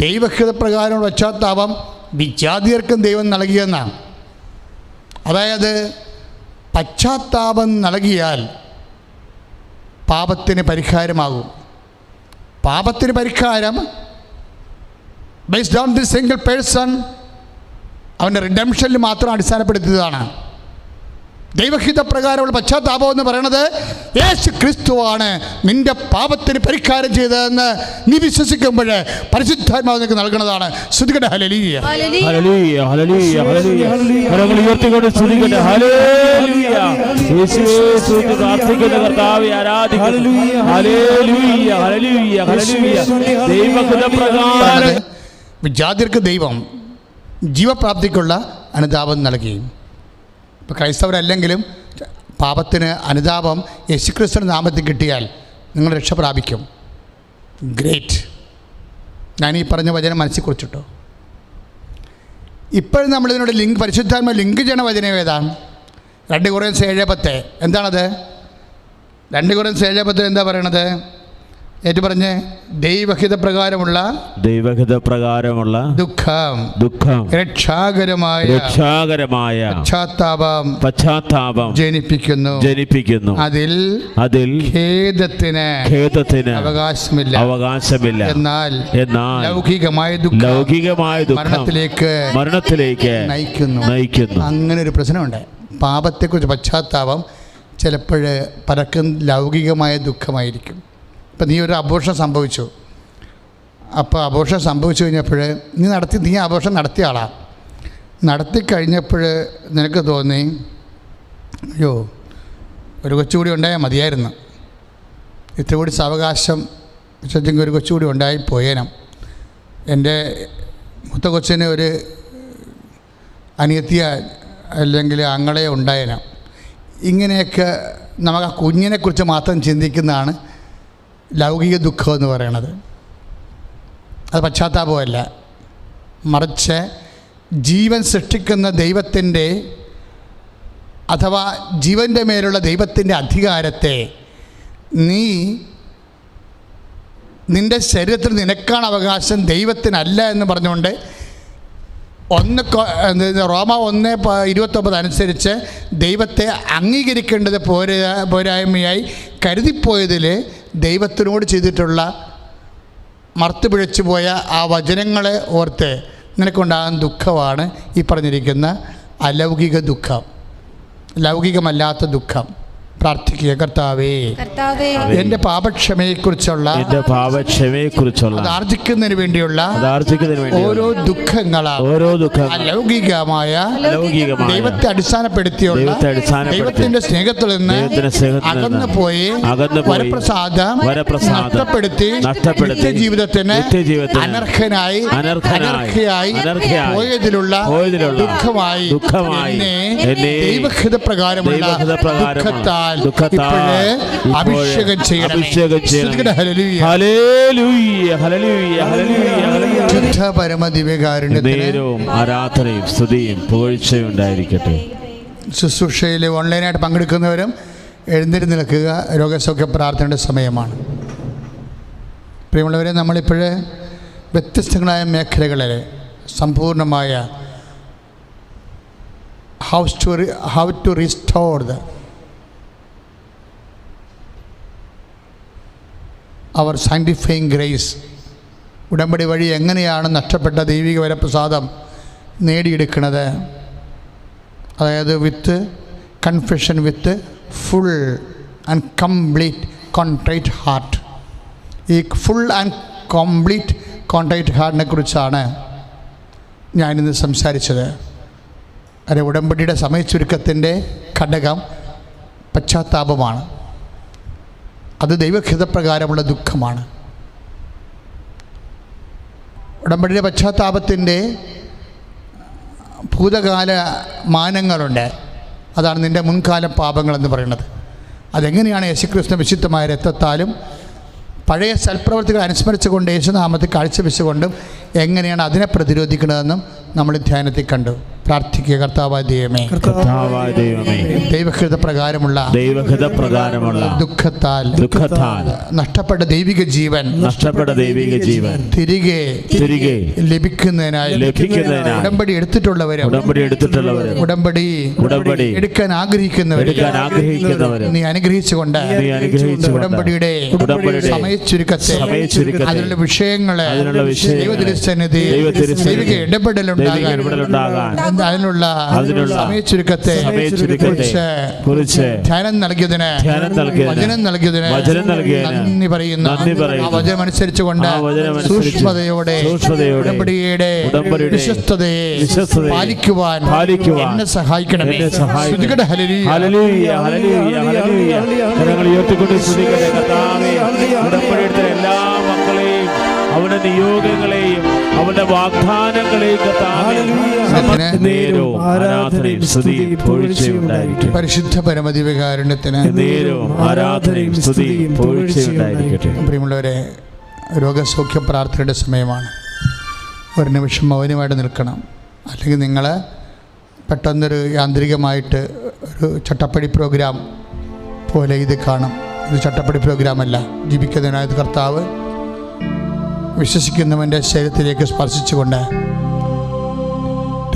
ദൈവഹിതപ്രകാരമുള്ള പശ്ചാത്താപം വിജാതിയർക്കും ദൈവം നൽകിയെന്നാണ്. അതായത് പശ്ചാത്താപം നൽകിയാൽ പാപത്തിന് പരിഹാരമാകും. പാപത്തിന് പരിഹാരം based on this single person, അവൻ്റെ റിഡംഷനിൽ മാത്രം അടിസ്ഥാനപ്പെടുത്തിയതാണ്. ദൈവഹിതപ്രകാരമുള്ള പശ്ചാത്താപം എന്ന് പറയുന്നത് യേശു ക്രിസ്തുവാണ് നിന്റെ പാപത്തിന് പരിഹാരം ചെയ്തതെന്ന് നീ വിശ്വസിക്കുമ്പോൾ പരിശുദ്ധാത്മാവ് നിനക്ക് നൽകുന്നതാണ്. സ്തുതിക്കട്ടെ, ഹല്ലേലൂയ, ഹല്ലേലൂയ, ഹല്ലേലൂയ, ഹല്ലേലൂയ. കരങ്ങൾ ഉയർത്തിക്കൊണ്ട് സ്തുതിക്കട്ടെ, ഹല്ലേലൂയ. യേശുവേ സ്തുതി പ്രാർത്ഥിക്കുന്ന കർത്താവേ ആരാധിക്കുന്നു. ഹല്ലേലൂയ, ഹല്ലേലൂയ, ഹല്ലേലൂയ. ദൈവഹിതപ്രകാരം വിജാതിർക്ക് ദൈവം ജീവപ്രാപ്തിക്കുള്ള അനുതാപം നൽകി. ഇപ്പോൾ ക്രൈസ്തവരല്ലെങ്കിലും പാപത്തിന് അനുതാപം യേശുക്രിസ്തുവിന്റെ നാമത്തിൽ കിട്ടിയാൽ നിങ്ങൾ രക്ഷ പ്രാപിക്കും. ഗ്രേറ്റ്. ഞാൻ ഈ പറഞ്ഞ വചനം മനസ്സിൽ കുറിച്ചിട്ടോ. ഇപ്പോഴും നമ്മളിതിനോട് പരിശുദ്ധാത്മ ലിങ്ക് ചെയ്യണ വചനം ഏതാണ്? 2 കൊറിന്ത്യർ 7:10. എന്താണത്? 2 കൊറിന്ത്യർ 7:10 എന്താ പറയണത്? ഏറ്റു പറഞ്ഞ്, ദൈവഹിത പ്രകാരമുള്ള ദുഃഖം രക്ഷാകരമായ പശ്ചാത്താപം ജനിപ്പിക്കുന്നു. അതിൽ ഖേദത്തിന് അവകാശമില്ല. എന്നാൽ ലൗകികമായ ദുഃഖം മരണത്തിലേക്ക് നയിക്കുന്നു. അങ്ങനെ ഒരു പ്രശ്നമുണ്ട്. പാപത്തെക്കുറിച്ച് പശ്ചാത്താപം ചിലപ്പോൾ പലർക്കും ലൗകികമായ ദുഃഖമായിരിക്കും. ഇപ്പം നീ ഒരു അബോർഷൻ സംഭവിച്ചു. അപ്പോൾ അബോർഷൻ സംഭവിച്ചു കഴിഞ്ഞപ്പോൾ നീ അബോർഷൻ നടത്തിയ ആളാണ്. നടത്തിക്കഴിഞ്ഞപ്പോൾ നിനക്ക് തോന്നി, അയ്യോ ഒരു കൊച്ചുകൂടി ഉണ്ടായാൽ മതിയായിരുന്നു, ഇത്ര കൂടി സാവകാശം വെച്ചെങ്കിൽ ഒരു കൊച്ചുകൂടി ഉണ്ടായിപ്പോയേനം, എൻ്റെ മൂത്ത കൊച്ചിന് ഒരു അനിയത്തിയ അല്ലെങ്കിൽ ആങ്ങളെ ഉണ്ടായേനം. ഇങ്ങനെയൊക്കെ നമുക്ക് ആ കുഞ്ഞിനെക്കുറിച്ച് മാത്രം ചിന്തിക്കുന്നതാണ് ലൗകിക ദുഃഖം എന്ന് പറയണത്. അത് പശ്ചാത്താപമല്ല, മറിച്ച് ജീവൻ സൃഷ്ടിക്കുന്ന ദൈവത്തിൻ്റെ അഥവാ ജീവൻ്റെ മേലുള്ള ദൈവത്തിൻ്റെ അധികാരത്തെ നിൻ്റെ ശരീരത്തിൽ നിനക്കാണ് അവകാശം, ദൈവത്തിനല്ല എന്ന് പറഞ്ഞുകൊണ്ട് റോമ 1:29 അനുസരിച്ച് ദൈവത്തെ അംഗീകരിക്കേണ്ടത് പോരായ്മയായി കരുതിപ്പോയതിൽ ദൈവത്തിനോട് ചെയ്തിട്ടുള്ള മർത്തുപിഴച്ചു പോയ ആ വചനങ്ങളെ ഓർത്ത് നിനക്കുണ്ടാകുന്ന ദുഃഖമാണ് ഈ പറഞ്ഞിരിക്കുന്ന അലൗകിക ദുഃഖം, ലൗകികമല്ലാത്ത ദുഃഖം. പ്രാർത്ഥിക്കുക, കർത്താവേ എൻ്റെ പാപക്ഷമയെക്കുറിച്ചുള്ള അത് ആർജിക്കുന്നതിന് വേണ്ടിയുള്ള ഓരോ ദുഃഖങ്ങളാണ് അലൗകികമായ ദൈവത്തെ അടിസ്ഥാനപ്പെടുത്തിയുള്ള ദൈവത്തിന്റെ സ്നേഹത്തിൽ നിന്ന് അകന്നു പോയി വരപ്രസാദം നഷ്ടപ്പെടുത്തി നിത്യജീവിതത്തിന് അനർഹനായി പോയതിലുള്ള ദുഃഖമായി ദൈവഹിത പ്രകാരമുള്ള ദുഃഖത്താൽ അഭിഷേകം ചെയ്യണം. ആരാധനയും സ്തുതിയും പുകഴ്ചയും ഉണ്ടായിരിക്കട്ടെ. ശുശ്രൂഷയിൽ ഓൺലൈനായിട്ട് പങ്കെടുക്കുന്നവരും എഴുന്നേറ്റ് നിൽക്കുക. രോഗസൗഖ്യ പ്രാർത്ഥനയുടെ സമയമാണ്. പ്രിയമുള്ളവരെ, നമ്മളിപ്പോഴേ വ്യത്യസ്തങ്ങളായ മേഖലകളിൽ സമ്പൂർണ്ണമായ how to restore our sanctifying grace, ഉടമ്പടി വഴി എങ്ങനെയാണ് നഷ്ടപ്പെട്ട ദൈവിക വരപ്രസാദം നേടിയെടുക്കുന്നത്. അതായത് with confession, with full and complete contrite heart. ഈ ഫുൾ ആൻഡ് കംപ്ലീറ്റ് കോൺട്രൈറ്റ് ഹാർട്ടിനെ കുറിച്ചാണ് ഞാനിന്ന് സംസാരിച്ചത്. അത് ഉടമ്പടിയുടെ സമയച്ചുരുക്കത്തിൻ്റെ ഘടകം പശ്ചാത്താപമാണ്. അത് ദൈവഹിതപ്രകാരമുള്ള ദുഃഖമാണ്. ഉടമ്പടിയുടെ പശ്ചാത്താപത്തിൻ്റെ ഭൂതകാല മാനങ്ങളുണ്ട്. അതാണ് നിൻ്റെ മുൻകാല പാപങ്ങളെന്ന് പറയുന്നത്. അതെങ്ങനെയാണ് യേശുക്രിസ്തു വിശുദ്ധമായ രക്തത്താലും പഴയ സൽപ്രവർത്തികൾ അനുസ്മരിച്ചുകൊണ്ട് യേശുനാമത്തിൽ കാഴ്ചവെച്ചുകൊണ്ടും എങ്ങനെയാണ് അതിനെ പ്രതിരോധിക്കുന്നതെന്നും നമ്മൾ ധ്യാനത്തിൽ കണ്ടു. പ്രാർത്ഥിക്കുക, കർത്താവായ ദൈവമേ, ദൈവഹിത പ്രകാരമുള്ള ദുഃഖത്താൽ നഷ്ടപ്പെട്ട ദൈവിക ജീവൻ തിരികെ ലഭിക്കുന്നതിനായി ഉടമ്പടി എടുത്തിട്ടുള്ളവരും ഉടമ്പടി എടുക്കാൻ ആഗ്രഹിക്കുന്നവരും നീ അനുഗ്രഹിച്ചുകൊണ്ട് ഉടമ്പടിയുടെ സമയച്ചുരുക്കത്തെ അതിനുള്ള വിഷയങ്ങളെ ദൈവസന്നിധി ദൈവിക ഇടപെടലുണ്ടാകാൻ അതിനുള്ള സമയച്ചുരുക്കത്തെ കുറിച്ച് ധ്യാനം നൽകിയതിന് വചനം നൽകിയതിന് നന്ദി പറയുന്നു. ആ വചനം അനുസരിച്ചുകൊണ്ട് സൂക്ഷ്മതയോടെ ഉടമ്പടിയുടെ വിശ്വസ്തതയെ പാലിക്കുവാൻ എന്നെ സഹായിക്കണമേ. എല്ലാ മക്കളെയും അവന്റെ നിയോഗങ്ങളെയും അവന്റെ വാഗ്ദാനങ്ങളെയും നേരവും ആരാധനയും സ്തുതിയും പുകഴ്ചയും ഉണ്ടായിരിക്കട്ടെ. പരിശുദ്ധ പരമദിവ്യകാരുണ്യത്തിന് നേരവും ആരാധനയും സ്തുതിയും പുകഴ്ചയും ഉണ്ടായിരിക്കട്ടെ. പ്രിയമുള്ളവരെ, രോഗസൗഖ്യ പ്രാർത്ഥനയുടെ സമയമാണ്. ഒരു നിമിഷം മൗനമായിട്ട് നിൽക്കണം. അല്ലെങ്കിൽ നിങ്ങൾ പെട്ടെന്നൊരു യാന്ത്രികമായിട്ട് ഒരു ചട്ടപ്പടി പ്രോഗ്രാം പോലെ ഇത് കാണും. ഇത് ചട്ടപ്പടി പ്രോഗ്രാമല്ല. ജീവിക്കുന്നതിനായത് കർത്താവ് വിശ്വസിക്കുന്നവൻ്റെ ശരീരത്തിലേക്ക് സ്പർശിച്ചുകൊണ്ട്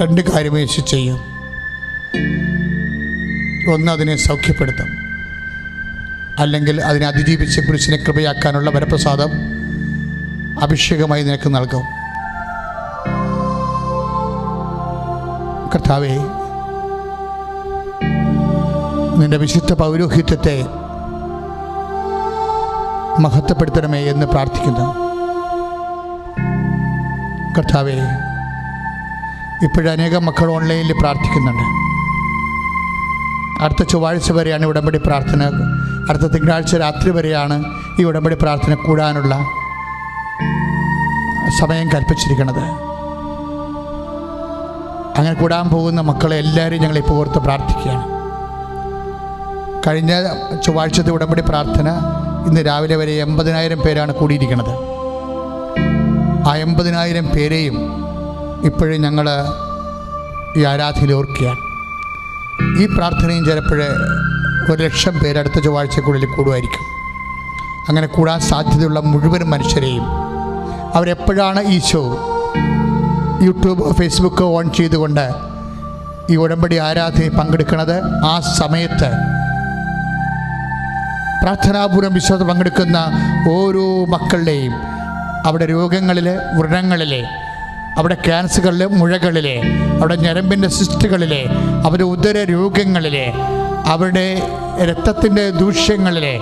2 കാര്യം യേശു ചെയ്യും. ഒന്ന്, അതിനെ സൗഖ്യപ്പെടുത്തും. അല്ലെങ്കിൽ അതിനെ അതിജീവിച്ച് കുരിശിനെ കൃപയാക്കാനുള്ള വരപ്രസാദം അഭിഷേകമായി നിനക്ക് നൽകും. കർത്താവേ, നിന്റെ വിശുദ്ധ പൗരോഹിത്യത്തെ മഹത്വപ്പെടുത്തണമേ എന്ന് പ്രാർത്ഥിക്കുന്നു. കർത്താവേ, ഇപ്പോഴനേകം മക്കൾ ഓൺലൈനിൽ പ്രാർത്ഥിക്കുന്നുണ്ട്. അടുത്ത ചൊവ്വാഴ്ച വരെയാണ് ഉടമ്പടി പ്രാർത്ഥന. അടുത്ത തിങ്കളാഴ്ച രാത്രി വരെയാണ് ഈ ഉടമ്പടി പ്രാർത്ഥന കൂടാനുള്ള സമയം കൽപ്പിച്ചിരിക്കുന്നത്. അങ്ങനെ കൂടാൻ പോകുന്ന മക്കളെ എല്ലാവരെയും ഞങ്ങളിപ്പോൾ ഓർത്ത് പ്രാർത്ഥിക്കുകയാണ്. കഴിഞ്ഞ ചൊവ്വാഴ്ചത്തെ ഉടമ്പടി പ്രാർത്ഥന ഇന്ന് രാവിലെ വരെ 80,000 പേരാണ് കൂടിയിരിക്കുന്നത്. ആ 80,000 പേരെയും ഇപ്പോഴും ഞങ്ങൾ ഈ ആരാധനയിൽ ഓർക്കുകയാണ്. ഈ പ്രാർത്ഥനയും ചിലപ്പോൾ 1,00,000 പേര് അടുത്ത ചൊവ്വാഴ്ചക്കുള്ളിൽ കൂടുമായിരിക്കും. അങ്ങനെ കൂടാൻ സാധ്യതയുള്ള മുഴുവൻ മനുഷ്യരെയും അവരെപ്പോഴാണ് ഈശോ യൂട്യൂബ് ഫേസ്ബുക്ക് ഓൺ ചെയ്തുകൊണ്ട് ഈ ഉടമ്പടി ആരാധനയിൽ പങ്കെടുക്കുന്നത്, ആ സമയത്ത് പ്രാർത്ഥനാപൂർവ്വം വിശ്വാസം പങ്കെടുക്കുന്ന ഓരോ മക്കളുടെയും അവിടെ രോഗങ്ങളിലെ, വ്രണങ്ങളിലെ, അവിടെ ക്യാൻസറുകളിലെ മുഴകളിലെ, അവിടെ ഞരമ്പിൻ്റെ സിസ്റ്റുകളിലെ, അവരുടെ ഉദര രോഗങ്ങളിലെ, അവരുടെ രക്തത്തിൻ്റെ ദൂഷ്യങ്ങളിലെ,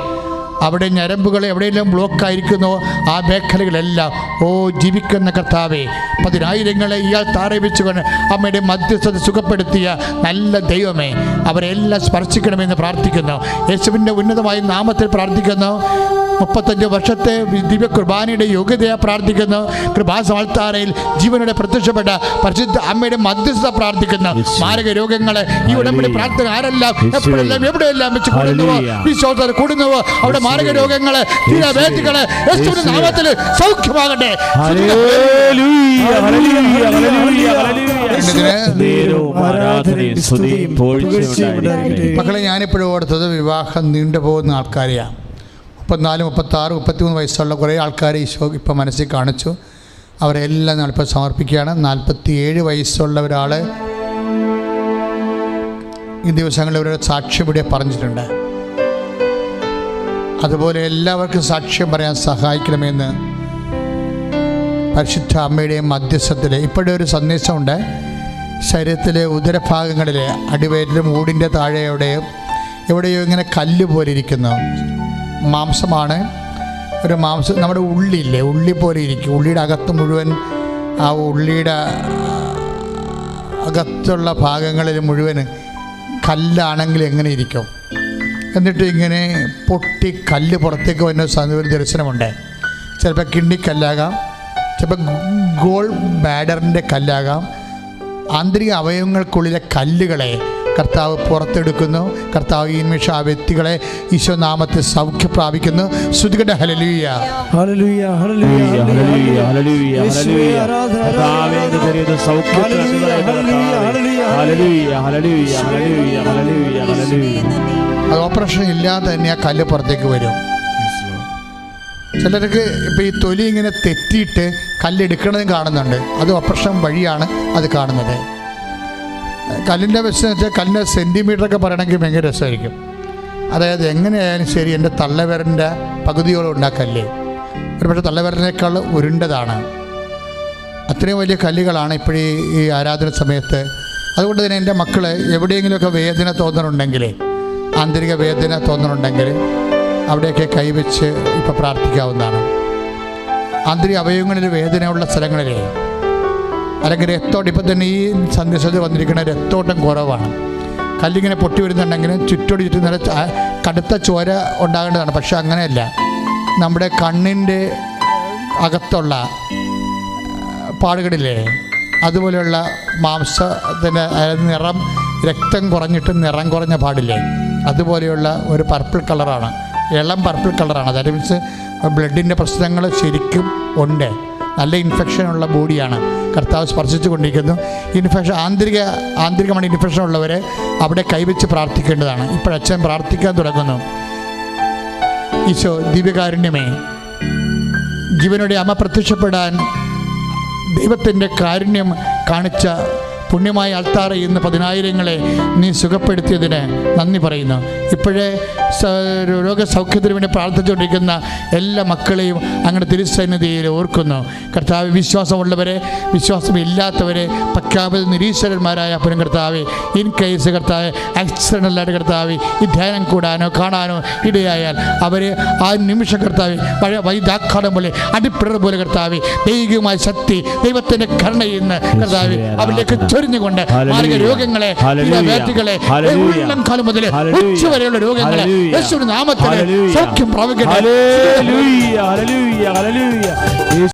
അവിടെ ഞരമ്പുകൾ എവിടെയെല്ലാം ബ്ലോക്കായിരിക്കുന്നോ ആ മേഖലകളെല്ലാം ജീവിക്കുന്ന കർത്താവേ, 10,000 ഇയാൾ താറയിച്ചുകൊണ്ട് അമ്മയുടെ മധ്യസ്ഥത സുഖപ്പെടുത്തിയ നല്ല ദൈവമേ, അവരെല്ലാം സ്പർശിക്കണമെന്ന് പ്രാർത്ഥിക്കുന്നു. യേശുവിൻ്റെ ഉന്നതമായ നാമത്തിൽ പ്രാർത്ഥിക്കുന്നു. 35 വർഷത്തെ ദിവ്യ കുർബാനയുടെ യോഗ്യതയെ പ്രാർത്ഥിക്കുന്നു. കൃപാസമൾത്താരയിൽ ജീവനോടെ പ്രത്യക്ഷപ്പെട്ട പരിശുദ്ധ അമ്മയുടെ മധ്യസ്ഥത പ്രാർത്ഥിക്കുന്നു. മാരക രോഗങ്ങളെ ഈ ഉടമ്പടി പ്രാർത്ഥന ആരെല്ലാം എപ്പോഴെല്ലാം എവിടെയെല്ലാം വെച്ച് കൂടുന്നുവോ, വിശ്വാസത്തിൽ കൂടുന്നുവോ, അവിടെ മാരക രോഗങ്ങളെ, തീരവേദികളെ യേശുവിന്റെ നാമത്തിൽ സൗഖ്യമാകട്ടെ. മക്കളെ, ഞാനിപ്പോഴും ഓർത്തത് വിവാഹം നീണ്ടുപോകുന്ന ആൾക്കാരെയാണ്. 34, 36, 33 വയസ്സുള്ള കുറേ ആൾക്കാരെ ഈശോ ഇപ്പം മനസ്സിൽ കാണിച്ചു. അവരെല്ലാം ഞാനിപ്പോൾ സമർപ്പിക്കുകയാണ്. 47 വയസ്സുള്ള ഒരാൾ ഈ ദിവസങ്ങളിൽ ഒരു സാക്ഷ്യം ഇവിടെ പറഞ്ഞിട്ടുണ്ട്. അതുപോലെ എല്ലാവർക്കും സാക്ഷ്യം പറയാൻ സഹായിക്കണമെന്ന് പരിശുദ്ധ അമ്മയുടെയും മധ്യസ്ഥത്തിൽ ഇപ്പോഴും ഒരു സന്ദേശമുണ്ട്. ശരീരത്തിലെ ഉദരഭാഗങ്ങളിലെ അടിവയറ്റിലും മൂടിൻ്റെ താഴെയോടെയും എവിടെയോ ഇങ്ങനെ കല്ല് പോലെ ഇരിക്കുന്നു. മാംസമാണ്. ഒരു മാംസം നമ്മുടെ ഉള്ളിയില്ലേ, ഉള്ളി പോലെ ഇരിക്കും. ഉള്ളിയുടെ അകത്ത് മുഴുവൻ, ആ ഉള്ളിയുടെ അകത്തുള്ള ഭാഗങ്ങളിൽ മുഴുവൻ കല്ലാണെങ്കിൽ എങ്ങനെ ഇരിക്കും? എന്നിട്ട് ഇങ്ങനെ പൊട്ടി കല്ല് പുറത്തേക്ക് വരുന്ന ഒരു ദർശനമുണ്ട്. ചിലപ്പോൾ കിഡ്നിക്കല്ലാകാം, ചിലപ്പോൾ ഗോൾ ബാഡറിൻ്റെ കല്ലാകാം. ആന്തരിക അവയവങ്ങൾക്കുള്ളിലെ കല്ലുകളെ കർത്താവ് പുറത്തെടുക്കുന്നു. കർത്താവ് ഈ നിമിഷം ആ വ്യക്തികളെ ഈശോ നാമത്തിൽ സൗഖ്യം പ്രാപിക്കുന്നു. സ്തുതിക്കട്ടെ. ഹല്ലേലൂയ, ഹല്ലേലൂയ, ഹല്ലേലൂയ, ഹല്ലേലൂയ, ഹല്ലേലൂയ, ഹല്ലേലൂയ, ഹല്ലേലൂയ. അത് ഓപ്പറേഷൻ ഇല്ലാതെ തന്നെ ആ കല്ല് പുറത്തേക്ക് വരും. ചിലർക്ക് ഇപ്പോൾ ഈ തൊലി ഇങ്ങനെ തെറ്റിയിട്ട് കല്ലെടുക്കണതും കാണുന്നുണ്ട്. അത് ഓപ്പറേഷൻ വഴിയാണ് അത് കാണുന്നത്. കല്ലിൻ്റെ വശം വെച്ചാൽ കല്ലിൻ്റെ സെൻറ്റിമീറ്ററൊക്കെ പറയണമെങ്കിൽ ഭയങ്കര രസമായിരിക്കും. അതായത് എങ്ങനെയായാലും ശരി, എൻ്റെ തള്ളവിരലിൻ്റെ പകുതിയോളം ഉണ്ടാക്കല്ലേ, ഒരു പക്ഷേ തള്ളവിരലിനേക്കാൾ ഉരുണ്ടതാണ്. അത്രയും വലിയ കല്ലുകളാണ് ഇപ്പോഴീ ഈ ആരാധന സമയത്ത്. അതുകൊണ്ട് തന്നെ എൻ്റെ മക്കൾ എവിടെയെങ്കിലുമൊക്കെ വേദന തോന്നുന്നുണ്ടെങ്കിൽ, ആന്തരിക വേദന തോന്നുന്നുണ്ടെങ്കിൽ അവിടെയൊക്കെ കൈവച്ച് ഇപ്പോൾ പ്രാർത്ഥിക്കാവുന്നതാണ്. ആന്തരിക അവയവങ്ങളിൽ വേദനയുള്ള സ്ഥലങ്ങളിലെ, അല്ലെങ്കിൽ രക്തോട്ടം, ഇപ്പം തന്നെ ഈ സന്ദേശത്തിൽ വന്നിരിക്കുന്ന രക്തോട്ടം കുറവാണ്. കല്ലിങ്ങനെ പൊട്ടി വരുന്നുണ്ടെങ്കിലും ചുറ്റോടി ചുറ്റും നല്ല കടുത്ത ചോര ഉണ്ടാകേണ്ടതാണ്. പക്ഷെ അങ്ങനെയല്ല. നമ്മുടെ കണ്ണിൻ്റെ അകത്തുള്ള പാടുകളില്ലേ, അതുപോലെയുള്ള മാംസത്തിൻ്റെ നിറം, രക്തം കുറഞ്ഞിട്ട് നിറം കുറഞ്ഞ പാടില്ലേ, അതുപോലെയുള്ള ഒരു പർപ്പിൾ കളറാണ്, ഇളം പർപ്പിൾ കളറാണ്. ദാറ്റ് മീൻസ് ബ്ലഡിൻ്റെ പ്രശ്നങ്ങൾ ശരിക്കും ഉണ്ട്. നല്ല ഇൻഫെക്ഷനുള്ള ബോഡിയാണ്. കർത്താവ് സ്പർശിച്ചു കൊണ്ടിരിക്കുന്നു. ഇൻഫെക്ഷൻ ആന്തരികമാണ് ഇൻഫെക്ഷൻ ഉള്ളവർ അവിടെ കൈവച്ച് പ്രാർത്ഥിക്കേണ്ടതാണ്. ഇപ്പോഴച്ഛൻ പ്രാർത്ഥിക്കാൻ തുടങ്ങുന്നു. ഈശോ ദിവ്യകാരുണ്യമേ, ജീവനുടെ അമ്മ പ്രത്യക്ഷപ്പെടാൻ ദൈവത്തിൻ്റെ കാരുണ്യം കാണിച്ച പുണ്യമായ അൾത്താറ ഇന്ന് 10,000-ങ്ങളെ നീ സുഖപ്പെടുത്തിയതിന് നന്ദി പറയുന്നു. ഇപ്പോഴേ രോഗസൗഖ്യത്തിന് വേണ്ടി പ്രാർത്ഥിച്ചുകൊണ്ടിരിക്കുന്ന എല്ലാ മക്കളെയും അങ്ങനെ തിരുസന്നിധിയിൽ ഓർക്കുന്നു. കർത്താവ് വിശ്വാസമുള്ളവരെ, വിശ്വാസമില്ലാത്തവരെ, പ്രഖ്യാപിത നിരീശ്വരന്മാരായ പുനം കർത്താവെ, ഇൻ കേസ് കർത്താവ് ആക്സിഡൻ്റലായിട്ട് കർത്താവ് ഈ ധ്യാനം കൂടാനോ കാണാനോ ഇടയായാൽ അവരെ ആ നിമിഷം കർത്താവ് പഴയ വൈദാഘാതം പോലെ അടിപ്പിടർ പോലെ കർത്താവ് ദൈവികമായ ശക്തി, ദൈവത്തിൻ്റെ കരുണയെന്ന് കർത്താവ് അവരിലേക്ക് ചൊരിഞ്ഞുകൊണ്ട് മാർഗ രോഗങ്ങളെ, വ്യാധികളെ, ഉള്ളം കാലം മുതൽ ഉച്ചവരെയുള്ള രോഗങ്ങളെ യേശുവിന്റെ നാമത്തിൽ സൗഖ്യം പ്രാപിക്കട്ടെ.